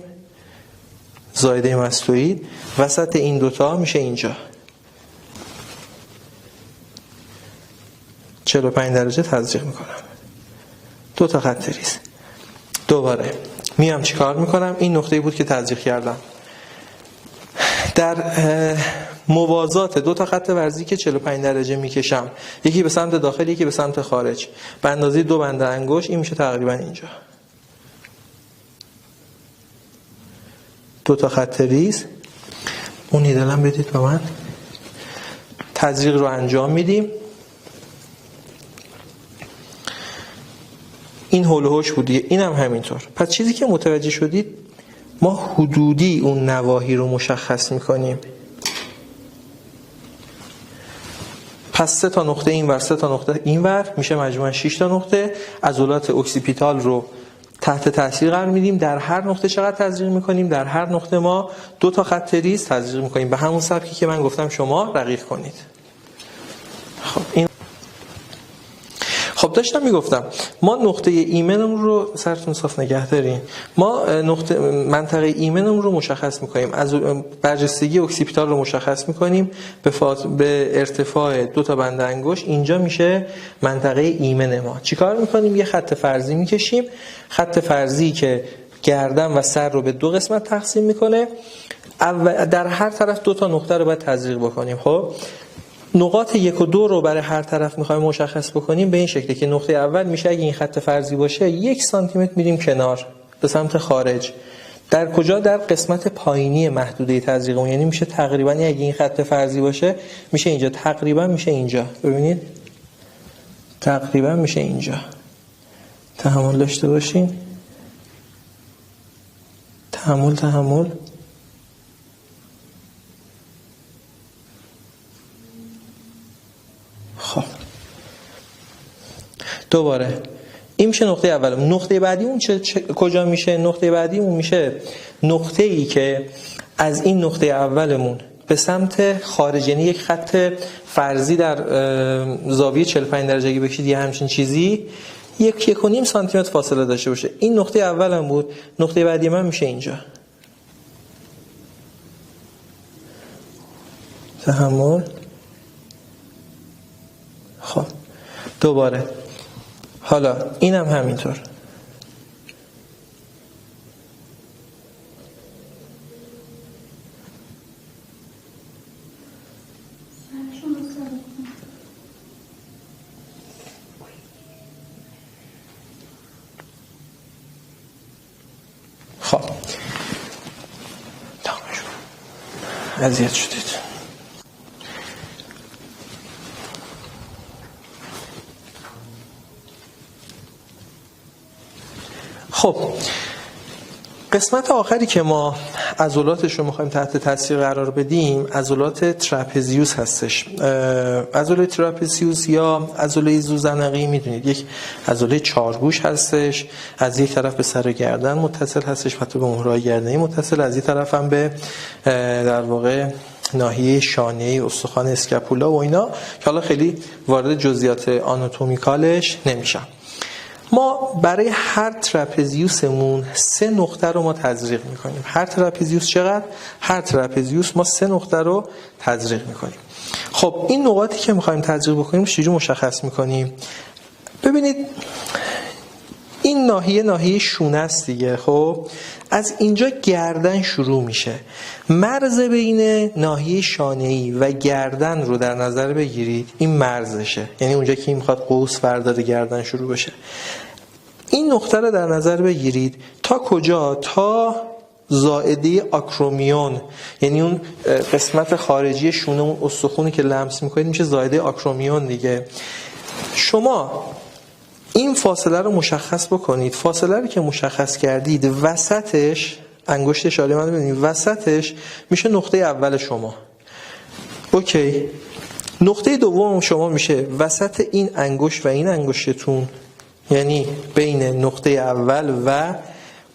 زائده مستوئید. وسط این دوتا میشه اینجا 45 درجه تزریق میکنم. 2 تا خط ریز. دوباره میام چی کار میکنم؟ این نقطه‌ای بود که تزریق کردم. در موازات 2 تا خط ورزی که 45 درجه میکشم، یکی به سمت داخل یکی به سمت خارج، به اندازه 2 بند انگشت، این میشه تقریبا اینجا 2 تا خط ریز. اون نیدلم بدید به من. تزریق رو انجام میدیم. این هول و هوش بود دیگه. این هم همینطور. پس چیزی که متوجه شدید ما حدودی اون نواحی رو مشخص میکنیم. پس 3 تا نقطه اینور 3 تا نقطه اینور میشه مجموعاً 6 تا نقطه. عضلات اکسیپیتال رو تحت تاثیر قرار میدیم. در هر نقطه چقدر تزریق میکنیم؟ در هر نقطه ما 2 تا خط ریز تزریق میکنیم به همون سبکی که من گفتم شما رقیق کنید. خب داشتم میگفتم ما نقطه ایمنمون رو سرتون صاف نگه دارین. ما منطقه ایمنمون رو مشخص میکنیم، از برجستگی اکسیپیتال رو مشخص میکنیم به ارتفاع 2 تا بند انگشت. اینجا میشه منطقه ایمن ما. چیکار میکنیم؟ یه خط فرضی میکشیم، خط فرضی که گردن و سر رو به 2 قسمت تقسیم میکنه. در هر طرف 2 تا نقطه رو باید تزریق بکنیم. خب نقاط 1 و 2 رو برای هر طرف میخوایم مشخص بکنیم به این شکلی که نقطه اول میشه اگه این خط فرضی باشه 1 سانتی متر میریم کنار به سمت خارج. در کجا؟ در قسمت پایینی محدوده تزریق اون، یعنی میشه تقریبا اگه این خط فرضی باشه میشه اینجا، تقریبا میشه اینجا. ببینید تقریبا میشه اینجا. تحمل داشته باشین، تحمل. خب دوباره این میشه نقطه اولمون. نقطه بعدی اون کجا میشه؟ نقطه بعدی اون میشه نقطه ای که از این نقطه اولمون به سمت خارج، یعنی یک خط فرضی در زاویه 45 درجه‌ای بکشید یه همچین چیزی، 1.5 سانتی متر فاصله داشته باشه. این نقطه اولم بود. نقطه بعدی من میشه اینجا. تحمل. خب دوباره حالا اینم همینطور. خب اذیت شدید. خب قسمت آخری که ما عضلاتش رو میخوایم تحت تاثیر قرار بدیم عضلات ترپزیوس هستش. عضله ترپزیوس یا عضله زوزنقی میدونید یک عضله 4 گوش هستش، از یک طرف به سر گردن متصل هستش، حتی به مهرهای گردنی متصل، از یک طرف هم به در واقع ناحیه شانه‌ای استخوان اسکاپولا و اینا که حالا خیلی وارد جزئیات آناتومیکالش نمیشم. ما برای هر ترپزیوسمون 3 نقطه رو ما تزریق میکنیم. هر ترپزیوس چقدر؟ هر ترپزیوس ما 3 نقطه رو تزریق میکنیم. خب این نقاطی که میخوایم تزریق بکنیم چجوری مشخص میکنیم؟ ببینید این ناحیه شونه است دیگه. خب از اینجا گردن شروع میشه. مرز بین ناحیه شانه‌ای و گردن رو در نظر بگیرید. این مرزشه، یعنی اونجا که این میخواد قوس برداره گردن شروع بشه. این نقطه رو در نظر بگیرید تا کجا؟ تا زائده آکرومیون، یعنی اون قسمت خارجی شونه، اون استخونی که لمس میکنید میشه زائده آکرومیون دیگه. شما این فاصله رو مشخص بکنید. فاصله رو که مشخص کردید وسطش، انگشت اشاره من ببینید، وسطش میشه نقطه اول شما. اوکی. نقطه دوم شما میشه وسط این انگشت و این انگشتتون، یعنی بین نقطه اول و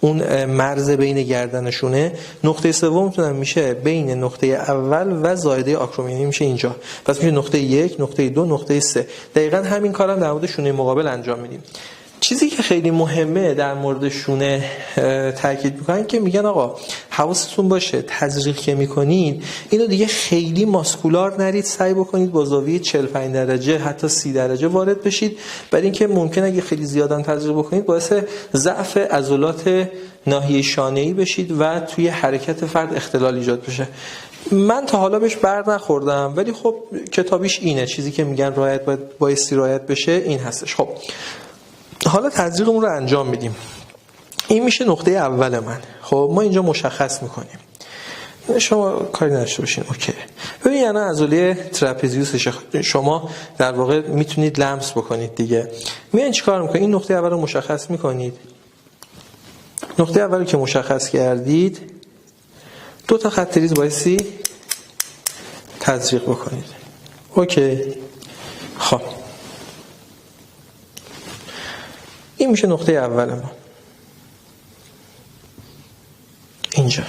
اون مرز بین گردنشونه. نقطه سومتون هم میشه بین نقطه اول و زائده آکرومیونی، میشه اینجا. پس میشه نقطه 1، نقطه 2، نقطه 3. دقیقاً همین کارم در مورد شونه مقابل انجام میدیم. چیزی که خیلی مهمه در مورد شونه تاکید میکنن که میگن آقا حواستون باشه تزریق که میکنید اینو دیگه خیلی ماسکولار نرید، سعی بکنید با زاویه 45 درجه حتی 30 درجه وارد بشید، برای اینکه ممکنه اگه خیلی زیادن تزریق بکنید باعث ضعف عضلات ناحیه شانه‌ای بشید و توی حرکت فرد اختلال ایجاد بشه. من تا حالا بهش بر نخوردم، ولی خب کتابیش اینه، چیزی که میگن بایستی رعایت بشه این هستش. خب حالا تزریقمون رو انجام میدیم. این میشه نقطه اول من. خب ما اینجا مشخص میکنیم. شما کاری نداشته باشین. اوکی. ببین یعنی عضله ترپزیوس شما در واقع میتونید لمس بکنید دیگه. میان چیکار میکنید؟ این نقطه اول رو مشخص میکنید. نقطه اول رو که مشخص کردید 2 تا خط ریز بایستی تزریق بکنید. اوکی. خب این میشه نقطه اول ما. اینجا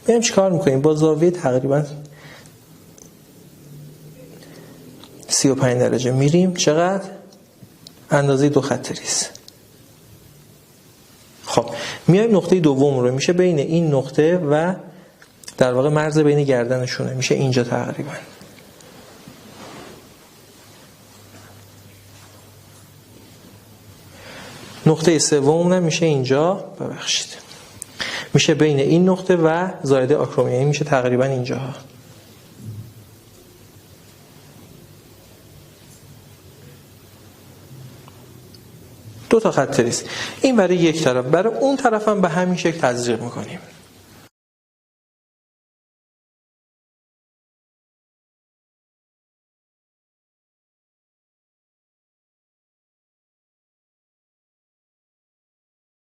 میایم چیکار میکنیم؟ با زاویه تقریبا 35 درجه میریم چقدر؟ اندازه 2 خط ریز. خب میایم نقطه دوم رو، میشه بین این نقطه و در واقع مرز بین گردنشونه، میشه اینجا تقریبا. نقطه سوم هم میشه اینجا، ببخشید، میشه بین این نقطه و زائده آکرومی، یعنی میشه تقریبا اینجا. دو تا خط ریز، این برای یک طرف، برای اون طرف هم به همین شکل تزریق میکنیم.